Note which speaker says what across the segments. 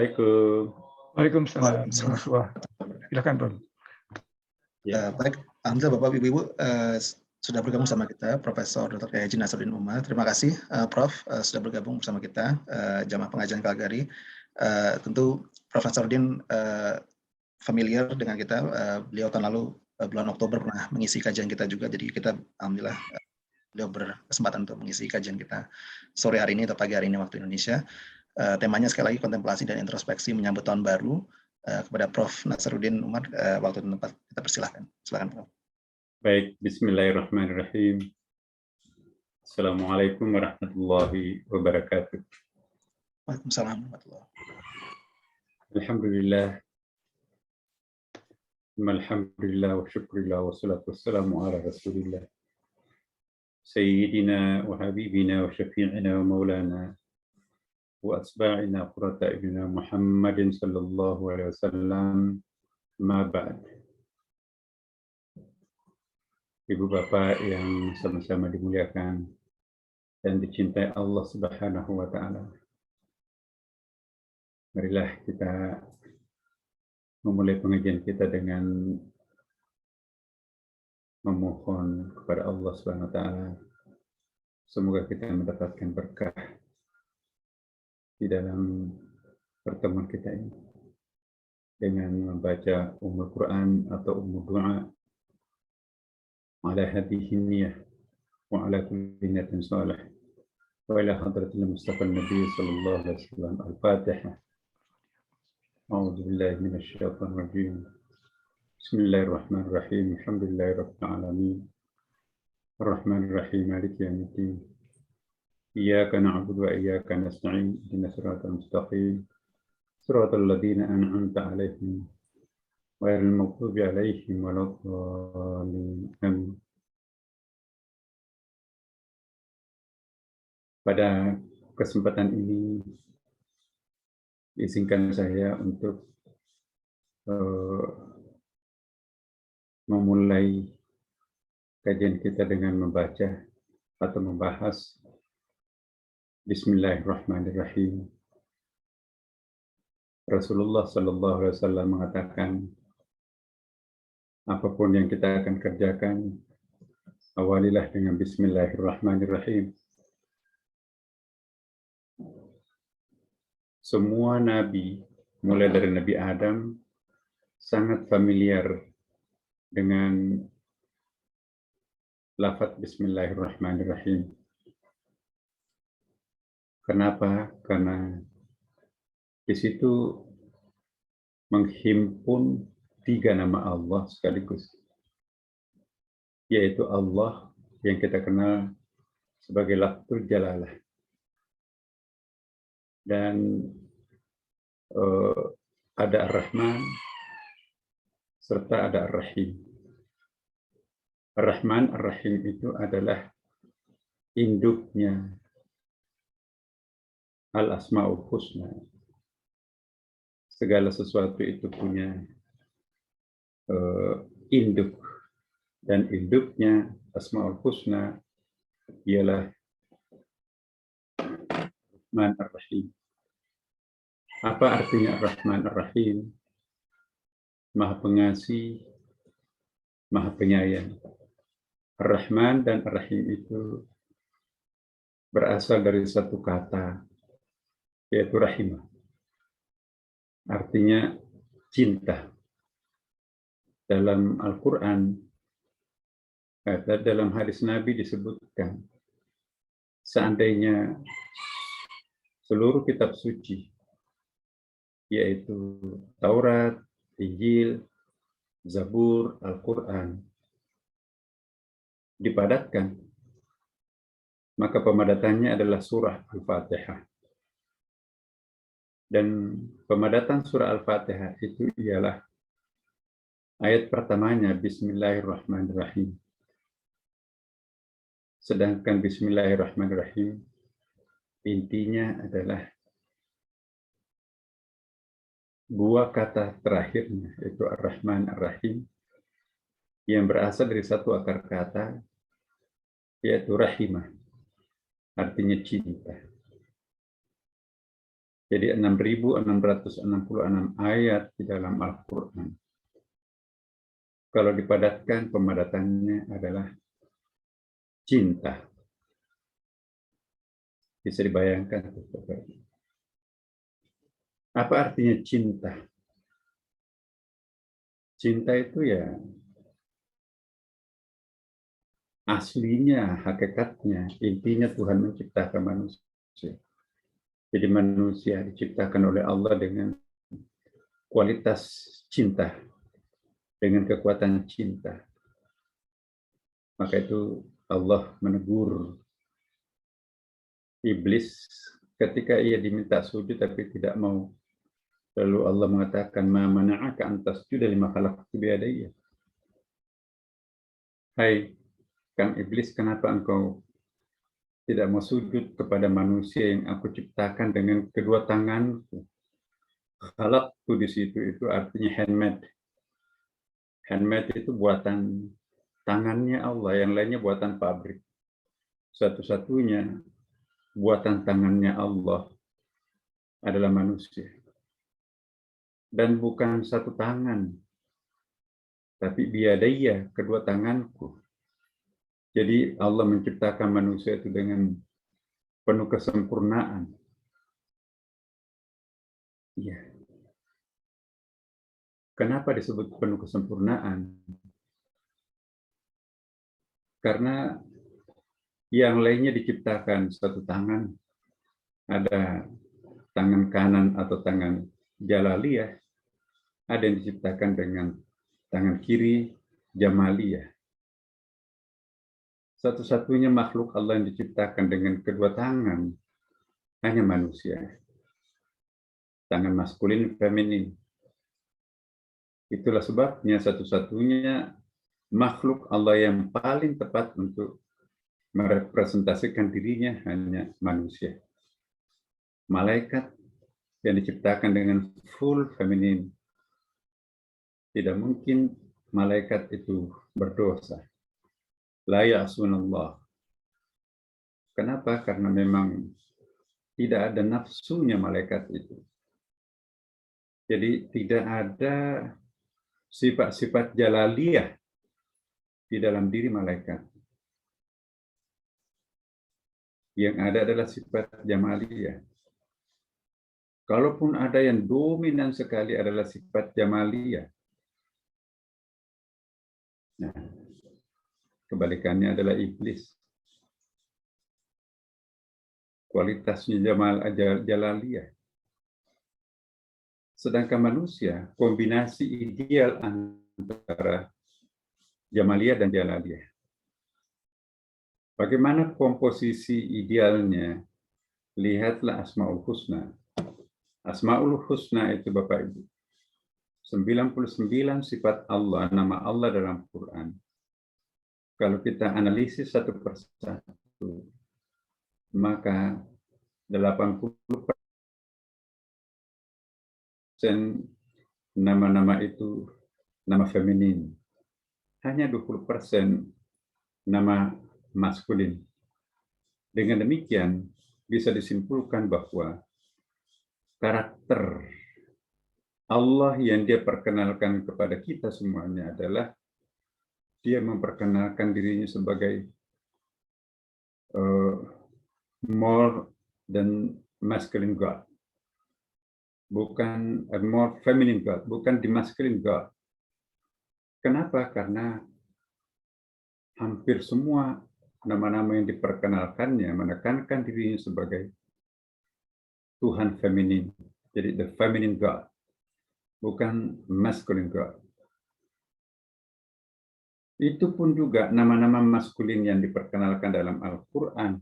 Speaker 1: Assalamualaikum.
Speaker 2: Waalaikumsalam warahmatullahi wabarakatuh. Silakan, Bro.
Speaker 3: Baik, alhamdulillah Bapak Ibu sudah bergabung sama kita, Profesor Dr. Kiai Haji Nasaruddin Umar. Terima kasih Prof sudah bergabung bersama kita, Jamaah Pengajian Calgary. Tentu Prof Nasaruddin familiar dengan kita, beliau tahun lalu bulan Oktober pernah mengisi kajian kita juga, jadi kita alhamdulillah beliau berkesempatan untuk mengisi kajian kita sore hari ini atau pagi hari ini waktu Indonesia. Temanya sekali lagi kontemplasi dan introspeksi menyambut tahun baru. Kepada Prof Nasaruddin Umar, waktu dan tempat kita persilahkan. Silakan Prof.
Speaker 1: Baik, bismillahirrahmanirrahim. Assalamualaikum warahmatullahi wabarakatuh.
Speaker 3: Waalaikumsalam warahmatullahi wabarakatuh.
Speaker 1: Alhamdulillah. Alhamdulillah wa syukurillah wa salatu wassalamu ala rasulillah. Sayyidina wa habibina wa syafi'ina wa maulana wa asba'ina qurrata a'yunina Muhammadin sallallahu alaihi wasallam. Ma ba'd. Ibu bapak yang sama-sama dimuliakan dan dicintai Allah Subhanahu wa taala. Marilah kita memulai pengajian kita dengan memohon kepada Allah Subhanahu wa taala semoga kita mendapatkan berkah di dalam pertemuan kita ini dengan membaca Ummul Quran atau Ummul Du'a ala hadhihi niyyah wa ala kulli niyatin salih wa ila hadratil Mustafa Nabi sallallahu alaihi wasallam. Al-Fatihah. A'udzu billahi minasy syaithanir rajim. Bismillahirrahmanirrahim. Alhamdulillahirabbil alamin. Ar-Rahmanir Rahim. Maliki yaumiddin. Iyyaka na'budu wa iyyaka nasta'in. Ihdinas siratal mustaqim. Siratal ladzina an'amta 'alaihim ghairil maghdubi 'alaihim waladdallin. Amin. Pada kesempatan ini izinkan saya untuk memulai kajian kita dengan membaca atau membahas Bismillahirrahmanirrahim. Rasulullah Sallallahu Alaihi Wasallam mengatakan, apapun yang kita akan kerjakan, awalilah dengan Bismillahirrahmanirrahim. Semua nabi, mulai dari Nabi Adam, sangat familiar dengan lafaz Bismillahirrahmanirrahim. Kenapa? Karena di situ menghimpun 3 nama Allah sekaligus, yaitu Allah yang kita kenal sebagai Lafzul Jalalah, dan ada Ar-Rahman serta ada Ar-Rahim. Ar-Rahman, Ar-Rahim itu adalah induknya Al-Asma'ul Husna. Segala sesuatu itu punya induk, dan induknya Asma'ul Husna ialah Rahman Ar-Rahim. Apa artinya Rahman Ar-Rahim? Maha Pengasih, Maha Penyayang. Ar-Rahman dan Ar-Rahim itu berasal dari satu kata, yaitu rahimah. Artinya cinta. Dalam Al-Quran, dalam hadis Nabi disebutkan, seandainya seluruh kitab suci, yaitu Taurat, Injil, Zabur, Al-Quran, dipadatkan, maka pemadatannya adalah surah Al-Fatihah. Dan pemadatan surah Al-Fatihah itu ialah ayat pertamanya Bismillahirrahmanirrahim. Sedangkan Bismillahirrahmanirrahim intinya adalah dua kata terakhirnya, yaitu Ar-Rahman Ar-Rahim, yang berasal dari satu akar kata, yaitu rahimah, artinya cinta. Jadi 6.666 ayat di dalam Al-Quran. Kalau dipadatkan, pemadatannya adalah cinta. Bisa dibayangkan. Apa artinya cinta? Cinta itu ya aslinya, hakikatnya, intinya Tuhan menciptakan manusia. Jadi manusia diciptakan oleh Allah dengan kualitas cinta, dengan kekuatan cinta. Maka itu Allah menegur iblis ketika ia diminta sujud tapi tidak mau. Lalu Allah mengatakan, "Ma mana'aka an tasjuda lima khalaqtu biyadayya." Hai Kang Iblis, kenapa engkau tidak mau sujud kepada manusia yang aku ciptakan dengan kedua tanganku? Khalaqtu di situ itu artinya handmade. Handmade itu buatan tangannya Allah, yang lainnya buatan pabrik. Satu-satunya buatan tangannya Allah adalah manusia. Dan bukan satu tangan, tapi biyadaya, kedua tanganku. Jadi Allah menciptakan manusia itu dengan penuh kesempurnaan. Iya. Kenapa disebut penuh kesempurnaan? Karena yang lainnya diciptakan satu tangan, ada tangan kanan atau tangan jalaliyah, ada yang diciptakan dengan tangan kiri jamaliyah. Satu-satunya makhluk Allah yang diciptakan dengan kedua tangan hanya manusia. Tangan maskulin, feminin. Itulah sebabnya satu-satunya makhluk Allah yang paling tepat untuk merepresentasikan dirinya hanya manusia. Malaikat yang diciptakan dengan full feminin. Tidak mungkin malaikat itu berdosa. La ya'sunallah. Kenapa? Karena memang tidak ada nafsunya malaikat itu. Jadi tidak ada sifat-sifat jalaliyah di dalam diri malaikat. Yang ada adalah sifat jamaliyah. Kalaupun ada yang dominan sekali adalah sifat jamaliyah. Nah, kebalikannya adalah iblis. Kualitasnya jalaliyah. Sedangkan manusia, kombinasi ideal antara jamaliyah dan jalaliyah. Bagaimana komposisi idealnya? Lihatlah Asmaul Husna. Asmaul Husna itu Bapak Ibu. 99 sifat Allah, nama Allah dalam Quran. Kalau kita analisis satu persatu, maka 80% nama-nama itu nama feminin. Hanya 20% nama maskulin. Dengan demikian, bisa disimpulkan bahwa karakter Allah yang dia perkenalkan kepada kita semuanya adalah dia memperkenalkan dirinya sebagai more than masculine God. Bukan more feminine God, bukan the masculine God. Kenapa? Karena hampir semua nama-nama yang diperkenalkannya menekankan dirinya sebagai Tuhan feminin. Jadi the feminine God, bukan masculine God. Itu pun juga nama-nama maskulin yang diperkenalkan dalam Al-Quran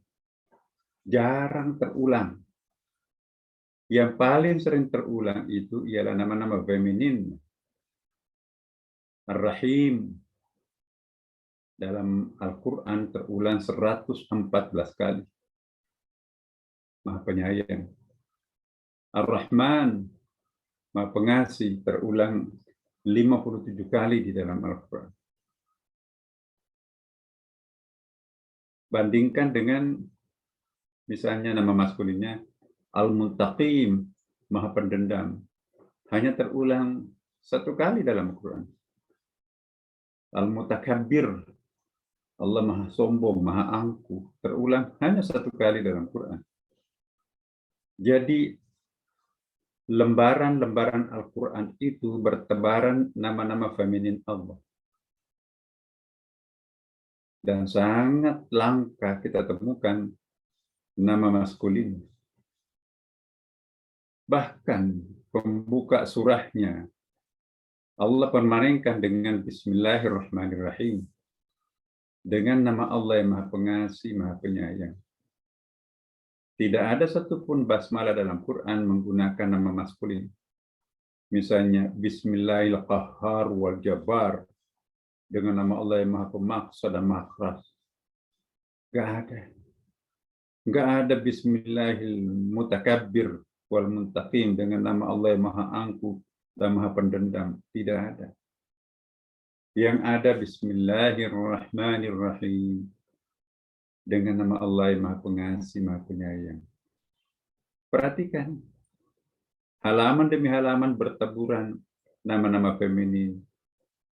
Speaker 1: jarang terulang. Yang paling sering terulang itu ialah nama-nama feminin. Ar-Rahim dalam Al-Quran terulang 114 kali. Maha Penyayang. Ar-Rahman, Maha Pengasih, terulang 57 kali di dalam Al-Quran. Bandingkan dengan misalnya nama maskulinnya Al-Muntaqim, Maha Pendendam. Hanya terulang satu kali dalam Al-Quran. Al-Mutakabbir, Allah Maha Sombong, Maha Angkuh, terulang hanya satu kali dalam Al-Quran. Jadi lembaran-lembaran Al-Quran itu bertebaran nama-nama feminin Allah. Dan sangat langka kita temukan nama maskulin. Bahkan pembuka surahnya Allah permanenkan dengan Bismillahirrahmanirrahim. Dengan nama Allah yang Maha Pengasih, Maha Penyayang. Tidak ada satupun basmalah dalam Quran menggunakan nama maskulin. Misalnya Bismillahil-Qahhar wal Jabbar dengan nama Allah yang Maha Pemaksa dan Maha Keras. Gak ada. Gak ada Bismillahil-Mutakabbir wal Muntaqim dengan nama Allah yang Maha Angkuh dan Maha Pendendam. Tidak ada. Yang ada Bismillahirrahmanirrahim dengan nama Allah yang Maha Pengasih, Maha Penyayang. Perhatikan, halaman demi halaman bertaburan nama-nama feminin.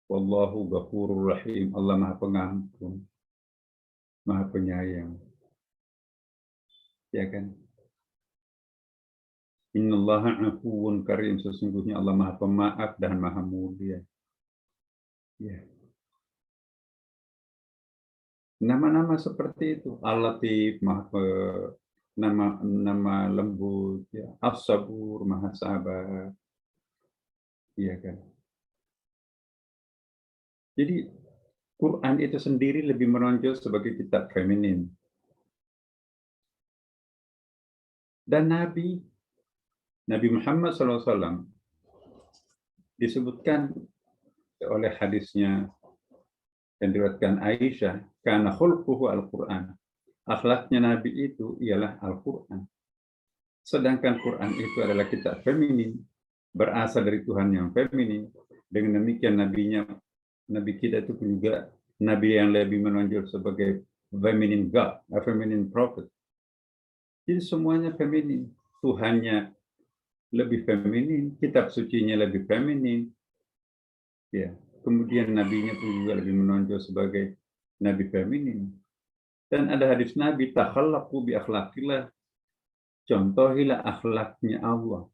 Speaker 1: Wallahu Ghafurur Rahim, Allah Maha Pengampun, Maha Penyayang. Ya kan? Innallaha afuwun karim, sesungguhnya Allah Maha Pemaaf dan Maha Mulia. Ya. Nama-nama seperti itu, Al-Latif, nama lembut, ya, As-Sabur, Maha Sabar, iya kan. Jadi Quran itu sendiri lebih menonjol sebagai kitab feminin. Dan Nabi Muhammad SAW disebutkan oleh hadisnya yang diriwayatkan Aisyah, karena khulquhu Al-Quran. Akhlaknya Nabi itu ialah Al-Quran. Sedangkan Quran itu adalah kitab feminin, berasal dari Tuhan yang feminin. Dengan demikian Nabi kita itu juga Nabi yang lebih menonjol sebagai feminine God, a feminine prophet. Jadi semuanya feminin. Tuhannya lebih feminin, kitab sucinya lebih feminin. Ya. Kemudian nabinya pun juga lebih menonjol sebagai nabi feminin. Dan ada hadis Nabi, takhallaqu bi akhlaqillah. Contohilah akhlaknya Allah.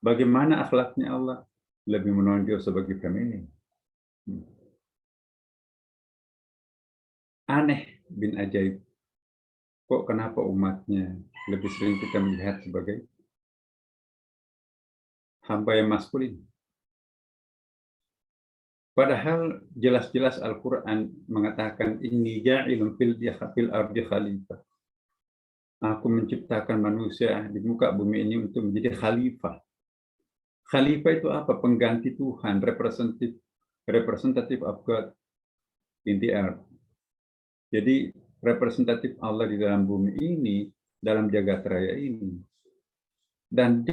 Speaker 1: Bagaimana akhlaknya Allah? Lebih menonjol sebagai feminin. Aneh bin ajaib. Kok kenapa umatnya lebih sering kita melihat sebagai hamba yang maskulin? Padahal jelas-jelas Al-Quran mengatakan inni ja'ilun fil ardi khalifah. Aku menciptakan manusia di muka bumi ini untuk menjadi khalifah. Khalifah itu apa? Pengganti Tuhan, representative of God in the earth. Jadi representatif Allah di dalam bumi ini, dalam jagat raya ini. Dan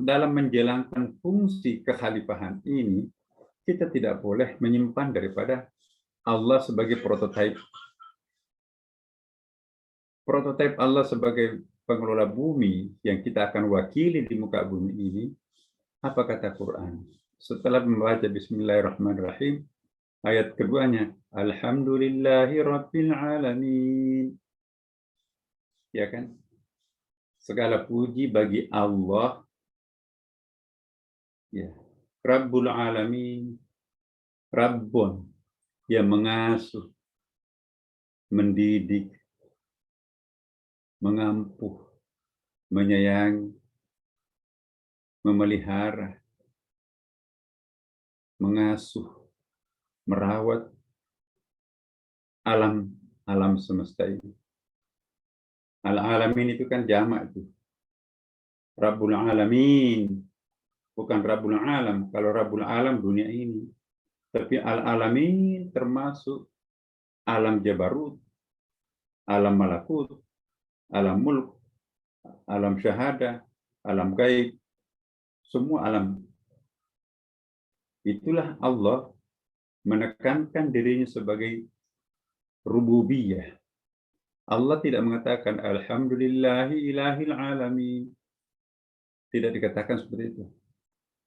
Speaker 1: dalam menjalankan fungsi kekhalifahan ini, kita tidak boleh menyimpan daripada Allah sebagai prototipe. Prototipe Allah sebagai pengelola bumi yang kita akan wakili di muka bumi ini. Apa kata Quran? Setelah membaca Bismillahirrahmanirrahim, ayat keduanya, Alhamdulillahi Rabbil Alamin. Ya kan? Segala puji bagi Allah. Ya. Rabbul Alamin, Rabbun, yang mengasuh, mendidik, mengampuh, menyayangi, memelihara, mengasuh, merawat alam semesta ini. Al-Alamin itu kan jamak itu. Rabbul Alamin. Bukan Rabbul Alam. Kalau Rabbul Alam dunia ini. Tapi Al-Alamin termasuk alam Jabarut, alam Malakut, alam Mulk, alam Syahada, alam Gaib. Semua alam. Itulah Allah menekankan dirinya sebagai rububiyah. Allah tidak mengatakan Alhamdulillahi ilahil alamin. Tidak dikatakan seperti itu.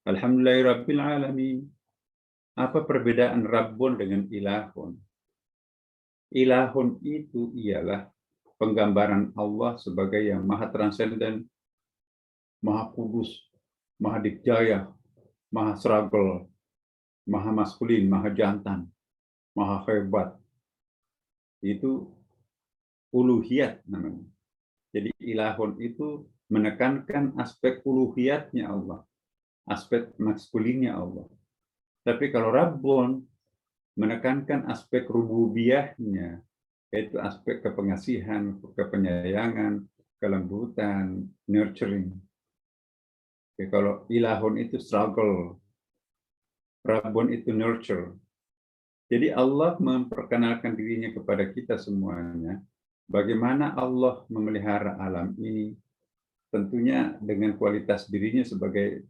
Speaker 1: Alhamdulillahirabbil alamin. Apa perbedaan Rabbun dengan ilahun? Ilahun itu ialah penggambaran Allah sebagai yang maha transenden, maha kudus, maha dikjaya, maha struggle, maha maskulin, maha jantan, maha hebat. Itu uluhiyat namanya. Jadi ilahun itu menekankan aspek uluhiyatnya Allah, aspek maskulinnya Allah. Tapi kalau Rabbun menekankan aspek rububiyahnya, yaitu aspek kepengasihan, kepenyayangan, kelembutan, nurturing. Oke, kalau ilahun itu struggle, Rabbun itu nurture. Jadi Allah memperkenalkan dirinya kepada kita semuanya, bagaimana Allah memelihara alam ini, tentunya dengan kualitas dirinya sebagai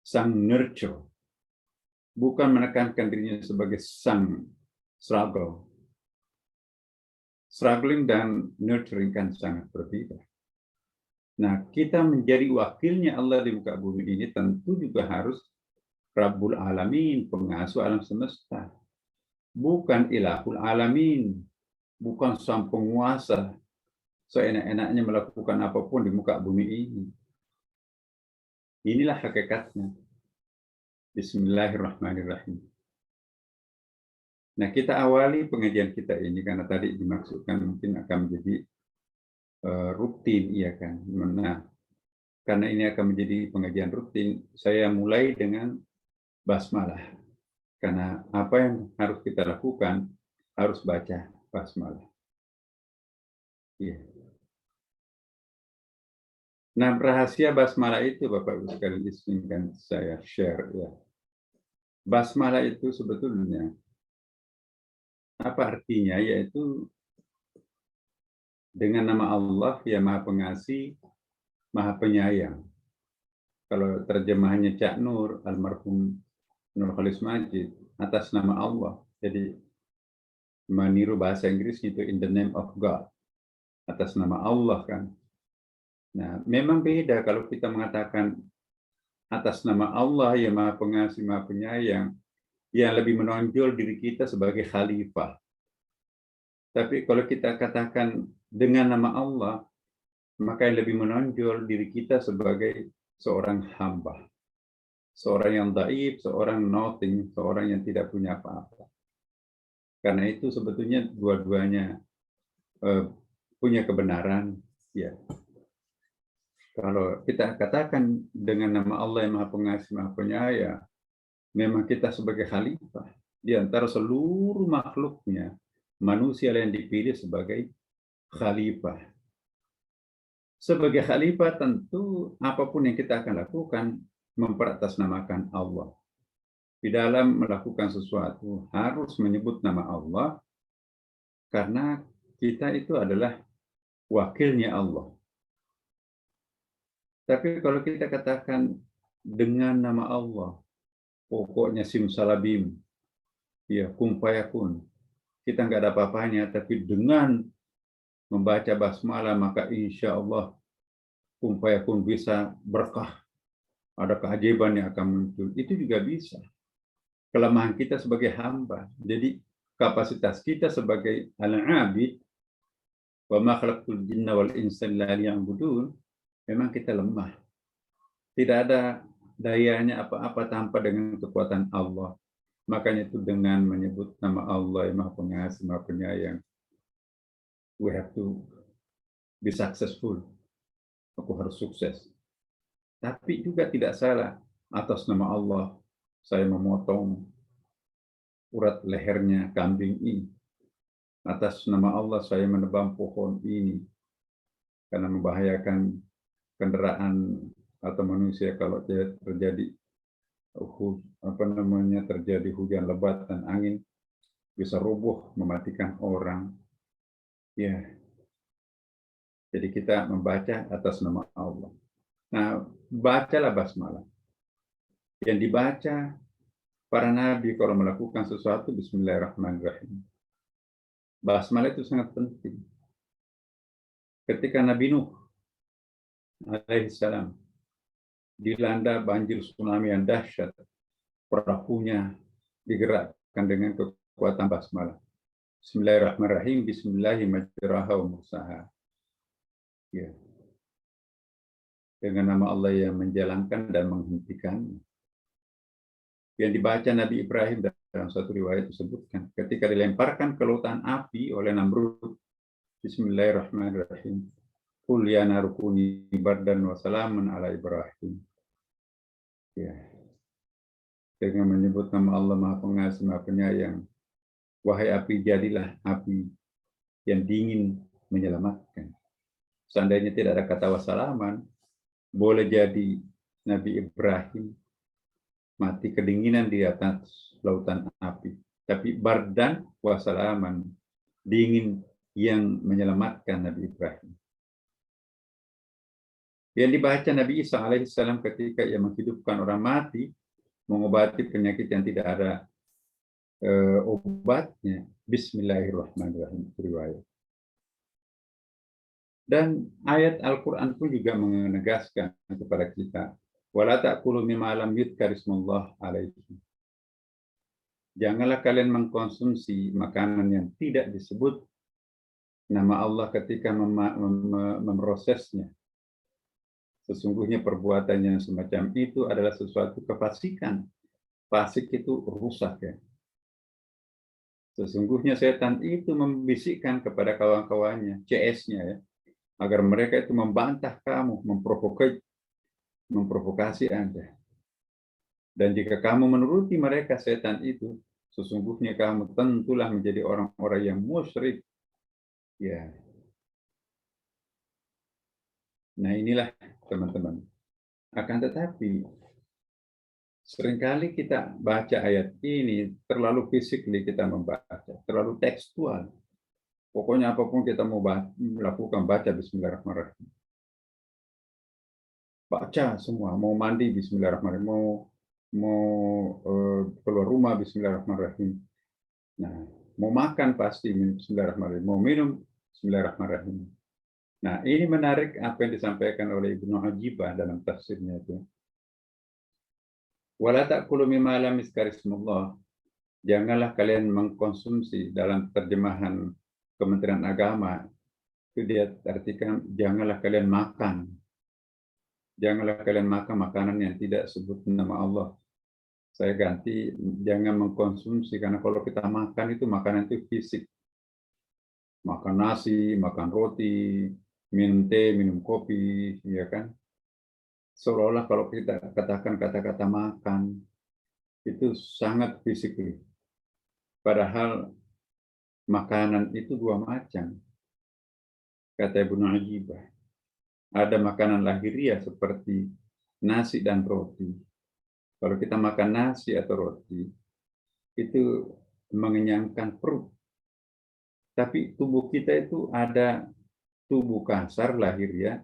Speaker 1: sang nurture, bukan menekankan dirinya sebagai sang struggle. Struggling dan nurturing kan sangat berbeda. Nah, kita menjadi wakilnya Allah di muka bumi ini tentu juga harus Rabbul Alamin, pengasuh alam semesta. Bukan Ilahul Alamin, bukan sang penguasa seenak-enaknya melakukan apapun di muka bumi ini. Inilah hakikatnya. Bismillahirrahmanirrahim. Nah, kita awali pengajian kita ini karena tadi dimaksudkan mungkin akan menjadi rutin, iya kan. Nah, karena ini akan menjadi pengajian rutin, saya mulai dengan basmalah. Karena apa yang harus kita lakukan harus baca basmalah. Iya. Nah, rahasia basmalah itu Bapak Ibu sekalian izinkan saya share ya. Basmalah itu sebetulnya apa artinya? Yaitu dengan nama Allah yang Maha Pengasih, Maha Penyayang. Kalau terjemahannya Cak Nur, almarhum Nur Khalis Majid, atas nama Allah. Jadi meniru bahasa Inggris itu in the name of God. Atas nama Allah kan. Nah, memang beda kalau kita mengatakan atas nama Allah yang Maha Pengasih, Maha Penyayang, yang lebih menonjol diri kita sebagai khalifah. Tapi kalau kita katakan dengan nama Allah, maka yang lebih menonjol diri kita sebagai seorang hamba. Seorang yang dhaif, seorang nothing, seorang yang tidak punya apa-apa. Karena itu sebetulnya dua-duanya punya kebenaran. Ya. Kalau kita katakan dengan nama Allah yang Maha Pengasih, Maha Penyayang, memang kita sebagai khalifah di antara seluruh makhluknya, manusia yang dipilih sebagai khalifah. Sebagai khalifah tentu apapun yang kita akan lakukan memperatasnamakan Allah. Di dalam melakukan sesuatu harus menyebut nama Allah karena kita itu adalah wakilnya Allah. Tapi kalau kita katakan dengan nama Allah, pokoknya simsalabim, ya kun fayakun, kita nggak ada apa-apanya, tapi dengan membaca basmalah maka insya Allah kun fayakun bisa berkah, ada keajaiban yang akan muncul. Itu juga bisa. Kelemahan kita sebagai hamba. Jadi kapasitas kita sebagai al-abid, wa ma khalaqtul jinna wal insa illa liya'budun, memang kita lemah. Tidak ada dayanya apa-apa tanpa dengan kekuatan Allah. Makanya itu dengan menyebut nama Allah yang Maha Pengasih, Maha Penyayang, we have to be successful. Aku harus sukses. Tapi juga tidak salah, atas nama Allah saya memotong urat lehernya kambing ini. Atas nama Allah saya menebang pohon ini karena membahayakan kendaraan atau manusia kalau terjadi terjadi hujan lebat dan angin bisa roboh mematikan orang. Ya. Jadi kita membaca atas nama Allah. Nah, bacalah basmalah. Yang dibaca para nabi kalau melakukan sesuatu bismillahirrahmanirrahim. Basmalah itu sangat penting. Ketika Nabi Nuh alaihissalam dilanda banjir tsunami yang dahsyat, perahunya digerakkan dengan kekuatan basmalah. Bismillahirrahmanirrahim, bismillahirrahmanirrahim. Ya. Dengan nama Allah yang menjalankan dan menghentikan. Yang dibaca Nabi Ibrahim dalam satu riwayat disebutkan, ketika dilemparkan ke lautan api oleh Namrud, Bismillahirrahmanirrahim. Qul ya naru kuni bardan wa salaman ala Ibrahim. Ya. Dengan menyebut nama Allah Maha Pengasih, Maha Penyayang. Wahai api, jadilah api yang dingin menyelamatkan. Seandainya tidak ada kata wassalaman, boleh jadi Nabi Ibrahim mati kedinginan di atas lautan api. Tapi bardan wassalaman, dingin yang menyelamatkan Nabi Ibrahim. Yang dibaca Nabi Isa alaihissalam ketika ia menghidupkan orang mati, mengobati penyakit yang tidak ada obatnya. Bismillahirrahmanirrahim. Riwayat. Dan ayat Al-Quran pun juga menegaskan kepada kita, wala ta'kulu mimma lam yudhkar ismullah alaihi. Janganlah kalian mengkonsumsi makanan yang tidak disebut nama Allah ketika memprosesnya. Sesungguhnya perbuatan yang semacam itu adalah sesuatu kefasikan. Fasik itu rusak ya. Sesungguhnya setan itu membisikkan kepada kawan-kawannya, CS-nya ya, agar mereka itu membantah kamu, memprovokasi Anda. Dan jika kamu menuruti mereka setan itu, sesungguhnya kamu tentulah menjadi orang-orang yang musyrik. Ya. Nah inilah teman-teman. Akan tetapi seringkali kita baca ayat ini terlalu physically kita membaca, terlalu tekstual. Pokoknya apapun kita mau lakukan, baca Bismillahirrahmanirrahim. Baca semua, mau mandi Bismillahirrahmanirrahim, mau keluar rumah Bismillahirrahmanirrahim. Nah, mau makan pasti Bismillahirrahmanirrahim, mau minum Bismillahirrahmanirrahim. Nah, ini menarik apa yang disampaikan oleh Ibnu Ajibah dalam tafsirnya itu. Wala ta'kulu mimma lam yuzkar ismullah. Janganlah kalian mengkonsumsi, dalam terjemahan Kementerian Agama itu dia artikan janganlah kalian makan. Janganlah kalian makan makanan yang tidak sebut nama Allah. Saya ganti jangan mengkonsumsi, karena kalau kita makan itu makanan itu fisik. Makan nasi, makan roti, minum teh, minum kopi, ya kan? Seolah-olah kalau kita katakan kata-kata makan itu sangat fisik. Padahal makanan itu dua macam. Kata Ibnu Ajibah. Ada makanan lahiriah seperti nasi dan roti. Kalau kita makan nasi atau roti, itu mengenyangkan perut. Tapi tubuh kita itu ada tubuh kasar lahiriah,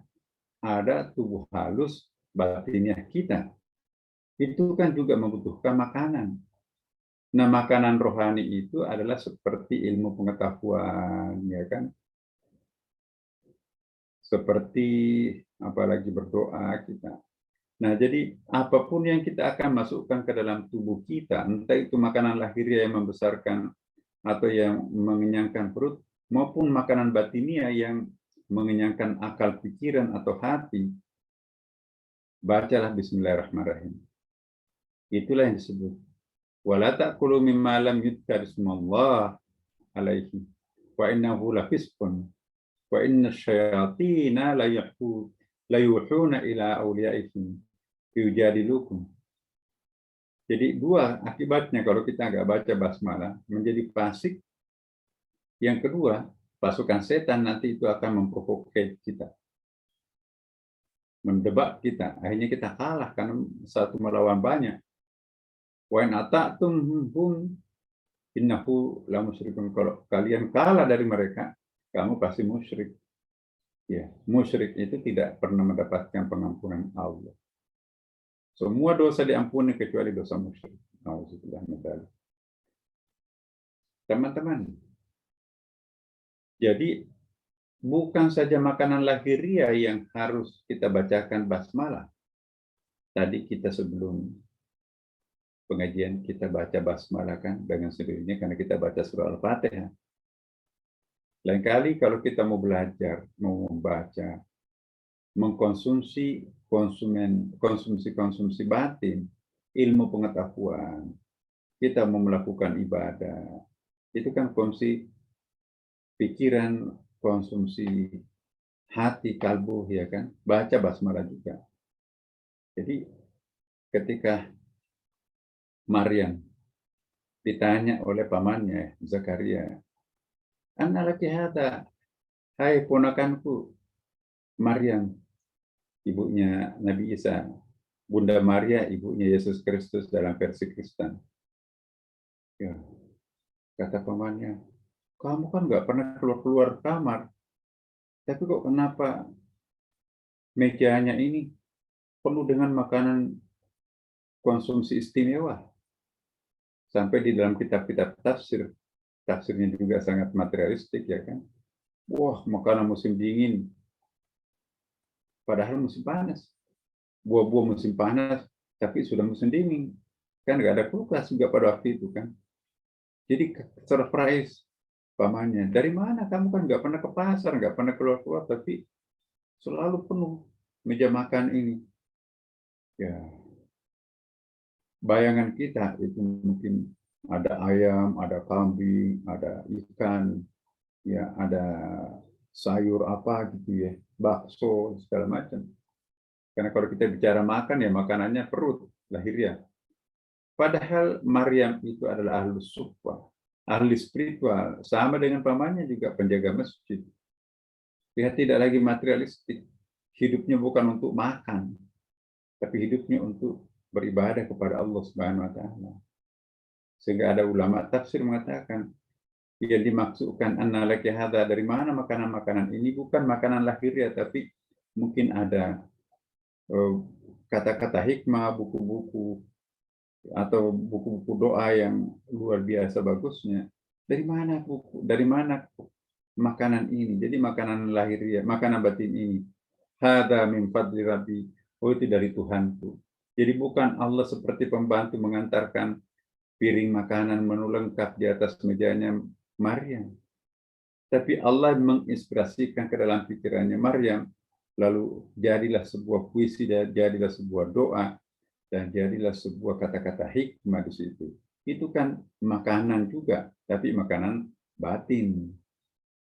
Speaker 1: ada tubuh halus batiniah kita. Itu kan juga membutuhkan makanan. Nah, makanan rohani itu adalah seperti ilmu pengetahuan, ya kan? Seperti apalagi berdoa kita. Nah, jadi apapun yang kita akan masukkan ke dalam tubuh kita, entah itu makanan lahiriah yang membesarkan atau yang mengenyangkan perut, maupun makanan batiniah yang mengenyangkan akal pikiran atau hati, bacalah Bismillahirrahmanirrahim. Itulah yang disebut wala ta'kulu mimma lam yudhkar ismullah alaihi wa innahu lafisqun wa inna syayatina la yuhuna ila awliyaihim yujadilukum. Jadi dua akibatnya kalau kita nggak baca basmalah, menjadi fasik. Yang kedua, pasukan setan nanti itu akan memprovokasi kita, mendebat kita, akhirnya kita kalah karena satu melawan banyak. Wa in ata'tum hum innahu la musyrikun. Kalau kalian kalah dari mereka, kamu pasti musyrik. Ya, musyrik itu tidak pernah mendapatkan pengampunan Allah. Semua dosa diampuni kecuali dosa musyrik. Nauzubillah min dzalik. Teman-teman, jadi bukan saja makanan lahiriah yang harus kita bacakan basmalah, Tadi kita sebelum pengajian kita baca basmalah kan dengan sendirinya karena kita baca surah Al-Fatihah. Lain kali kalau kita mau belajar, mau membaca, mengkonsumsi konsumsi batin, ilmu pengetahuan, kita mau melakukan ibadah, itu kan konsumsi pikiran, konsumsi hati, kalbu, ya kan? Baca basmalah juga. Jadi ketika Maryam ditanya oleh pamannya Zakaria, "Anna laki hada?" Hai ponakanku Maryam, ibunya Nabi Isa, Bunda Maria, ibunya Yesus Kristus dalam versi Kristen. Ya, kata pamannya, kamu kan nggak pernah keluar kamar, tapi kok kenapa mejanya ini penuh dengan makanan konsumsi istimewa? Sampai di dalam kitab-kitab tafsirnya juga sangat materialistik, ya kan? Wah, makanan musim dingin, padahal musim panas. Buah-buah musim panas, tapi sudah musim dingin. Kan nggak ada kulkas juga pada waktu itu kan. Jadi surprise pamannya. Dari mana kamu kan nggak pernah ke pasar, nggak pernah keluar-keluar, tapi selalu penuh meja makan ini. Ya, bayangan kita itu mungkin ada ayam, ada kambing, ada ikan, ya ada sayur apa gitu ya, bakso segala macam. Karena kalau kita bicara makan ya makanannya perut, lahiriah. Padahal Maryam itu adalah ahli sufa, ahli spiritual, sama dengan pamannya juga penjaga masjid. Dia tidak lagi materialistik. Hidupnya bukan untuk makan, tapi hidupnya untuk beribadah kepada Allah Subhanahu wa taala. Sehingga ada ulama tafsir mengatakan yang dimaksudkan annalaki hadza, dari mana makanan-makanan ini, bukan makanan lahiriah, tapi mungkin ada kata-kata hikmah, buku-buku atau buku-buku doa yang luar biasa bagusnya. Dari mana buku? Dari mana makanan ini? Jadi makanan lahiriah, makanan batin ini. Hada min fadli rabbi. Oh, itu dari Tuhanku. Jadi bukan Allah seperti pembantu mengantarkan piring makanan menu lengkap di atas mejanya Maryam. Tapi Allah menginspirasikan ke dalam pikirannya Maryam, lalu jadilah sebuah puisi dan jadilah sebuah doa dan jadilah sebuah kata-kata hikmah di situ. Itu kan makanan juga, tapi makanan batin.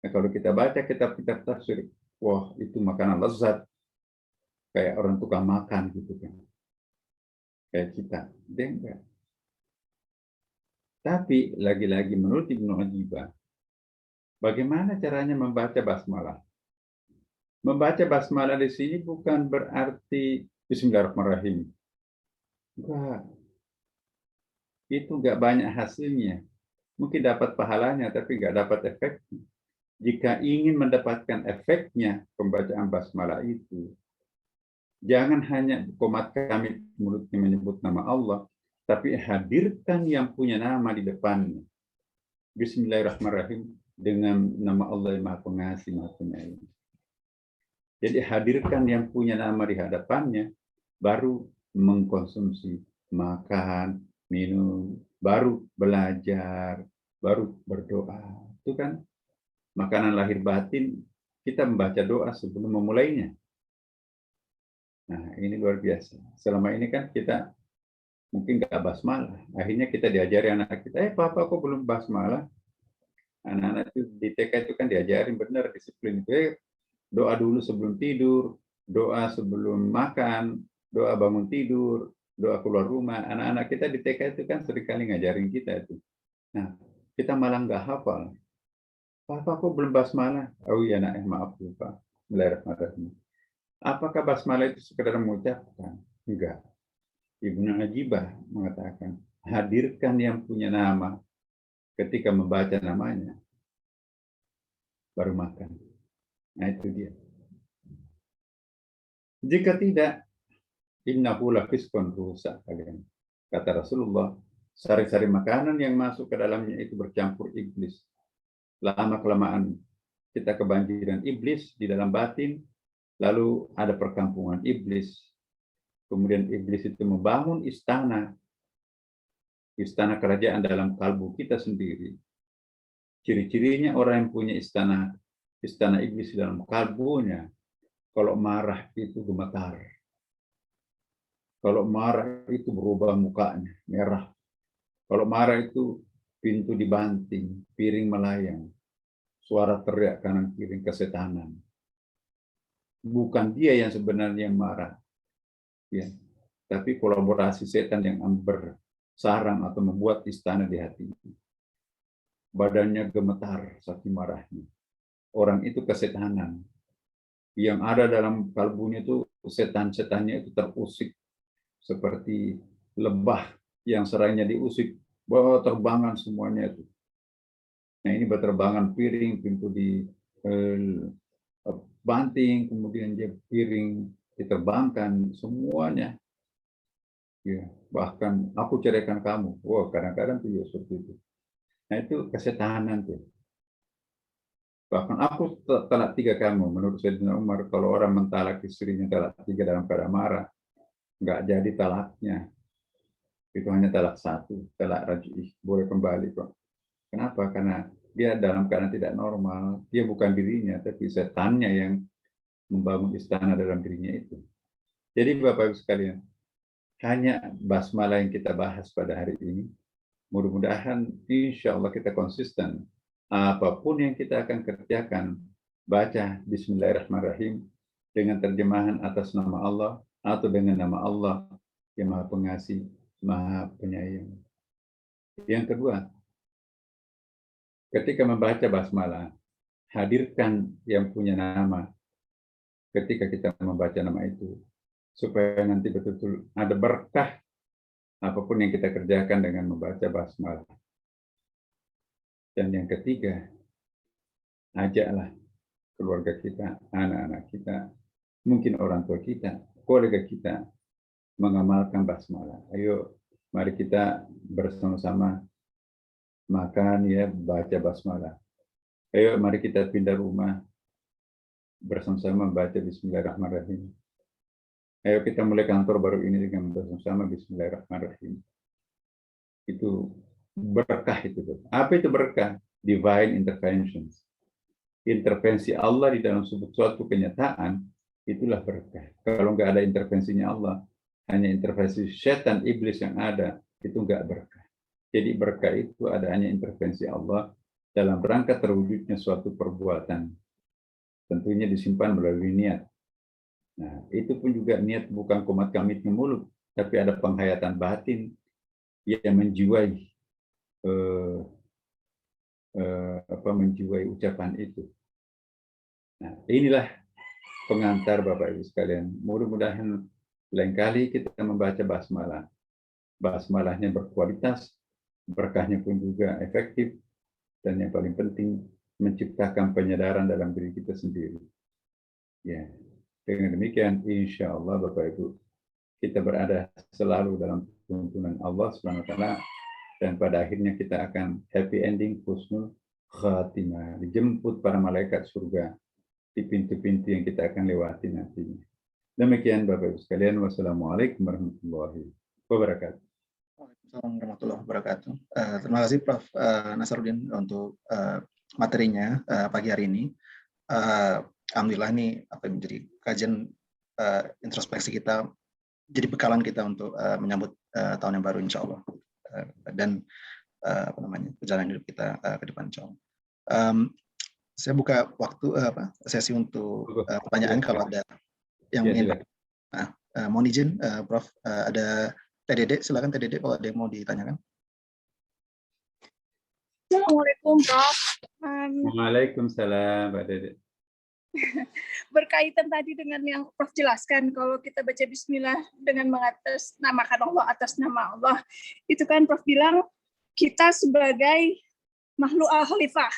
Speaker 1: Nah, kalau kita baca kitab-kitab tafsir, wah itu makanan lezat, kayak orang tukang makan gitu kan, kayak kita. Dia enggak. Tapi lagi-lagi menurut Ibnu Ajibah, bagaimana caranya membaca basmalah? Membaca basmalah di sini bukan berarti Bismillahirrahmanirrahim. Enggak. Itu enggak banyak hasilnya. Mungkin dapat pahalanya, tapi enggak dapat efeknya. Jika ingin mendapatkan efeknya pembacaan basmalah itu, jangan hanya qomat kamit mulutnya menyebut nama Allah, tapi hadirkan yang punya nama di depannya. Bismillahirrahmanirrahim, dengan nama Allah yang Maha Pengasih, Maha Penyayang. Jadi hadirkan yang punya nama di hadapannya, baru mengkonsumsi makan, minum, baru belajar, baru berdoa. Itu kan makanan lahir batin, kita membaca doa sebelum memulainya. Nah, ini luar biasa. Selama ini kan kita mungkin nggak basmalah. Akhirnya kita diajari anak kita, papa kok belum basmalah? Anak-anak itu di TK itu kan diajarin benar disiplin itu. Doa dulu sebelum tidur, doa sebelum makan, doa bangun tidur, doa keluar rumah. Anak-anak kita di TK itu kan seringkali ngajarin kita itu. Nah, kita malah nggak hafal. Papa kok belum basmalah? Oh iya nak, maaf lupa. Bismillahirrahmanirrahim. Apakah basmalah itu sekedar mengucapkan? Enggak. Ibnu Ajibah mengatakan, hadirkan yang punya nama ketika membaca namanya, baru makan. Nah itu dia. Jika tidak, innahu lafiskun rusak kalian. Kata Rasulullah, sari-sari makanan yang masuk ke dalamnya itu bercampur iblis. Lama-kelamaan kita kebanjiran iblis di dalam batin, lalu ada perkampungan iblis. kemudian iblis itu membangun istana kerajaan dalam kalbu kita sendiri. Ciri-cirinya orang yang punya istana iblis dalam kalbunya, kalau marah itu gemetar. Kalau marah itu berubah mukanya, merah. Kalau marah itu pintu dibanting, piring melayang, suara teriak kanan kiri, kesetanan. Bukan dia yang sebenarnya marah, ya, tapi kolaborasi setan yang bersarang atau membuat istana di hatinya. Badannya gemetar saking marahnya. Orang itu kesetanan. Yang ada dalam kalbunya itu setan-setannya itu terusik seperti lebah yang serainya diusik, bawa terbangan semuanya itu. Nah ini berterbangan piring, pintu di banting, kemudian dia piring diterbangkan semuanya. Ya, bahkan aku ceraikan kamu. Wah, kadang-kadang tuh ya seperti itu. Nah itu kesetanan tuh. Bahkan aku talak 3 kamu. Menurut Sayyidina Umar, kalau orang mentalak istrinya talak 3 dalam keadaan marah, nggak jadi talaknya. Itu hanya talak 1, talak raj'ih, boleh kembali kok. Kenapa? Karena dia dalam keadaan tidak normal. Dia bukan dirinya, tapi setannya yang membangun istana dalam dirinya itu. Jadi Bapak Ibu sekalian, hanya basmalah yang kita bahas pada hari ini. Mudah-mudahan insya Allah kita konsisten. Apapun yang kita akan kerjakan, baca Bismillahirrahmanirrahim dengan terjemahan atas nama Allah atau dengan nama Allah yang Maha Pengasih, Maha Penyayang. Yang kedua, ketika membaca basmalah, hadirkan yang punya nama ketika kita membaca nama itu, supaya nanti betul-betul ada berkah apapun yang kita kerjakan dengan membaca basmalah. Dan yang ketiga, ajaklah keluarga kita, anak-anak kita, mungkin orang tua kita, kolega kita, mengamalkan basmalah. Ayo, mari kita bersama-sama makan ya, baca basmalah. Ayo, mari kita pindah rumah, bersama-sama baca Bismillahirrahmanirrahim. Ayo kita mulai kantor baru ini dengan bersama-sama Bismillahirrahmanirrahim. Itu berkah itu. Apa itu berkah? Divine interventions. Intervensi Allah di dalam suatu kenyataan, itulah berkah. Kalau nggak ada intervensinya Allah, hanya intervensi setan iblis yang ada, itu nggak berkah. Jadi berkah itu adanya intervensi Allah dalam rangka terwujudnya suatu perbuatan. Tentunya disimpan melalui niat. Nah, itu pun juga niat bukan komat kamitnya mulut, tapi ada penghayatan batin yang menjiwai menjiwai ucapan itu. Nah, inilah pengantar Bapak Ibu sekalian. Mudah-mudahan lain kali kita membaca basmalah. Basmalahnya berkualitas, berkahnya pun juga efektif, dan yang paling penting menciptakan penyadaran dalam diri kita sendiri. Ya, dengan demikian insya Allah Bapak Ibu kita berada selalu dalam tuntunan Allah SWT, dan pada akhirnya kita akan happy ending, husnul khatimah, dijemput para malaikat surga di pintu-pintu yang kita akan lewati nantinya. Demikian Bapak Ibu sekalian, wassalamualaikum warahmatullahi wabarakatuh.
Speaker 3: Waalaikumsalam warahmatullahi wabarakatuh. Terima kasih Prof. Nasaruddin untuk materinya pagi hari ini. Alhamdulillah ini apa yang menjadi kajian introspeksi kita, jadi bekalan kita untuk menyambut tahun yang baru insya Allah, dan perjalanan hidup kita ke depan insya Allah. Saya buka waktu sesi untuk pertanyaan kalau ada yang ingin. Mohon izin Prof, ada TDD, silakan TDD kalau ada yang mau ditanyakan.
Speaker 4: Assalamualaikum Prof.
Speaker 1: Waalaikumsalam Pak Dede.
Speaker 4: Berkaitan tadi dengan yang Prof jelaskan, kalau kita baca Bismillah dengan mengatasnamakan Allah atas nama Allah, itu kan Prof bilang kita sebagai makhluk al-khalifah.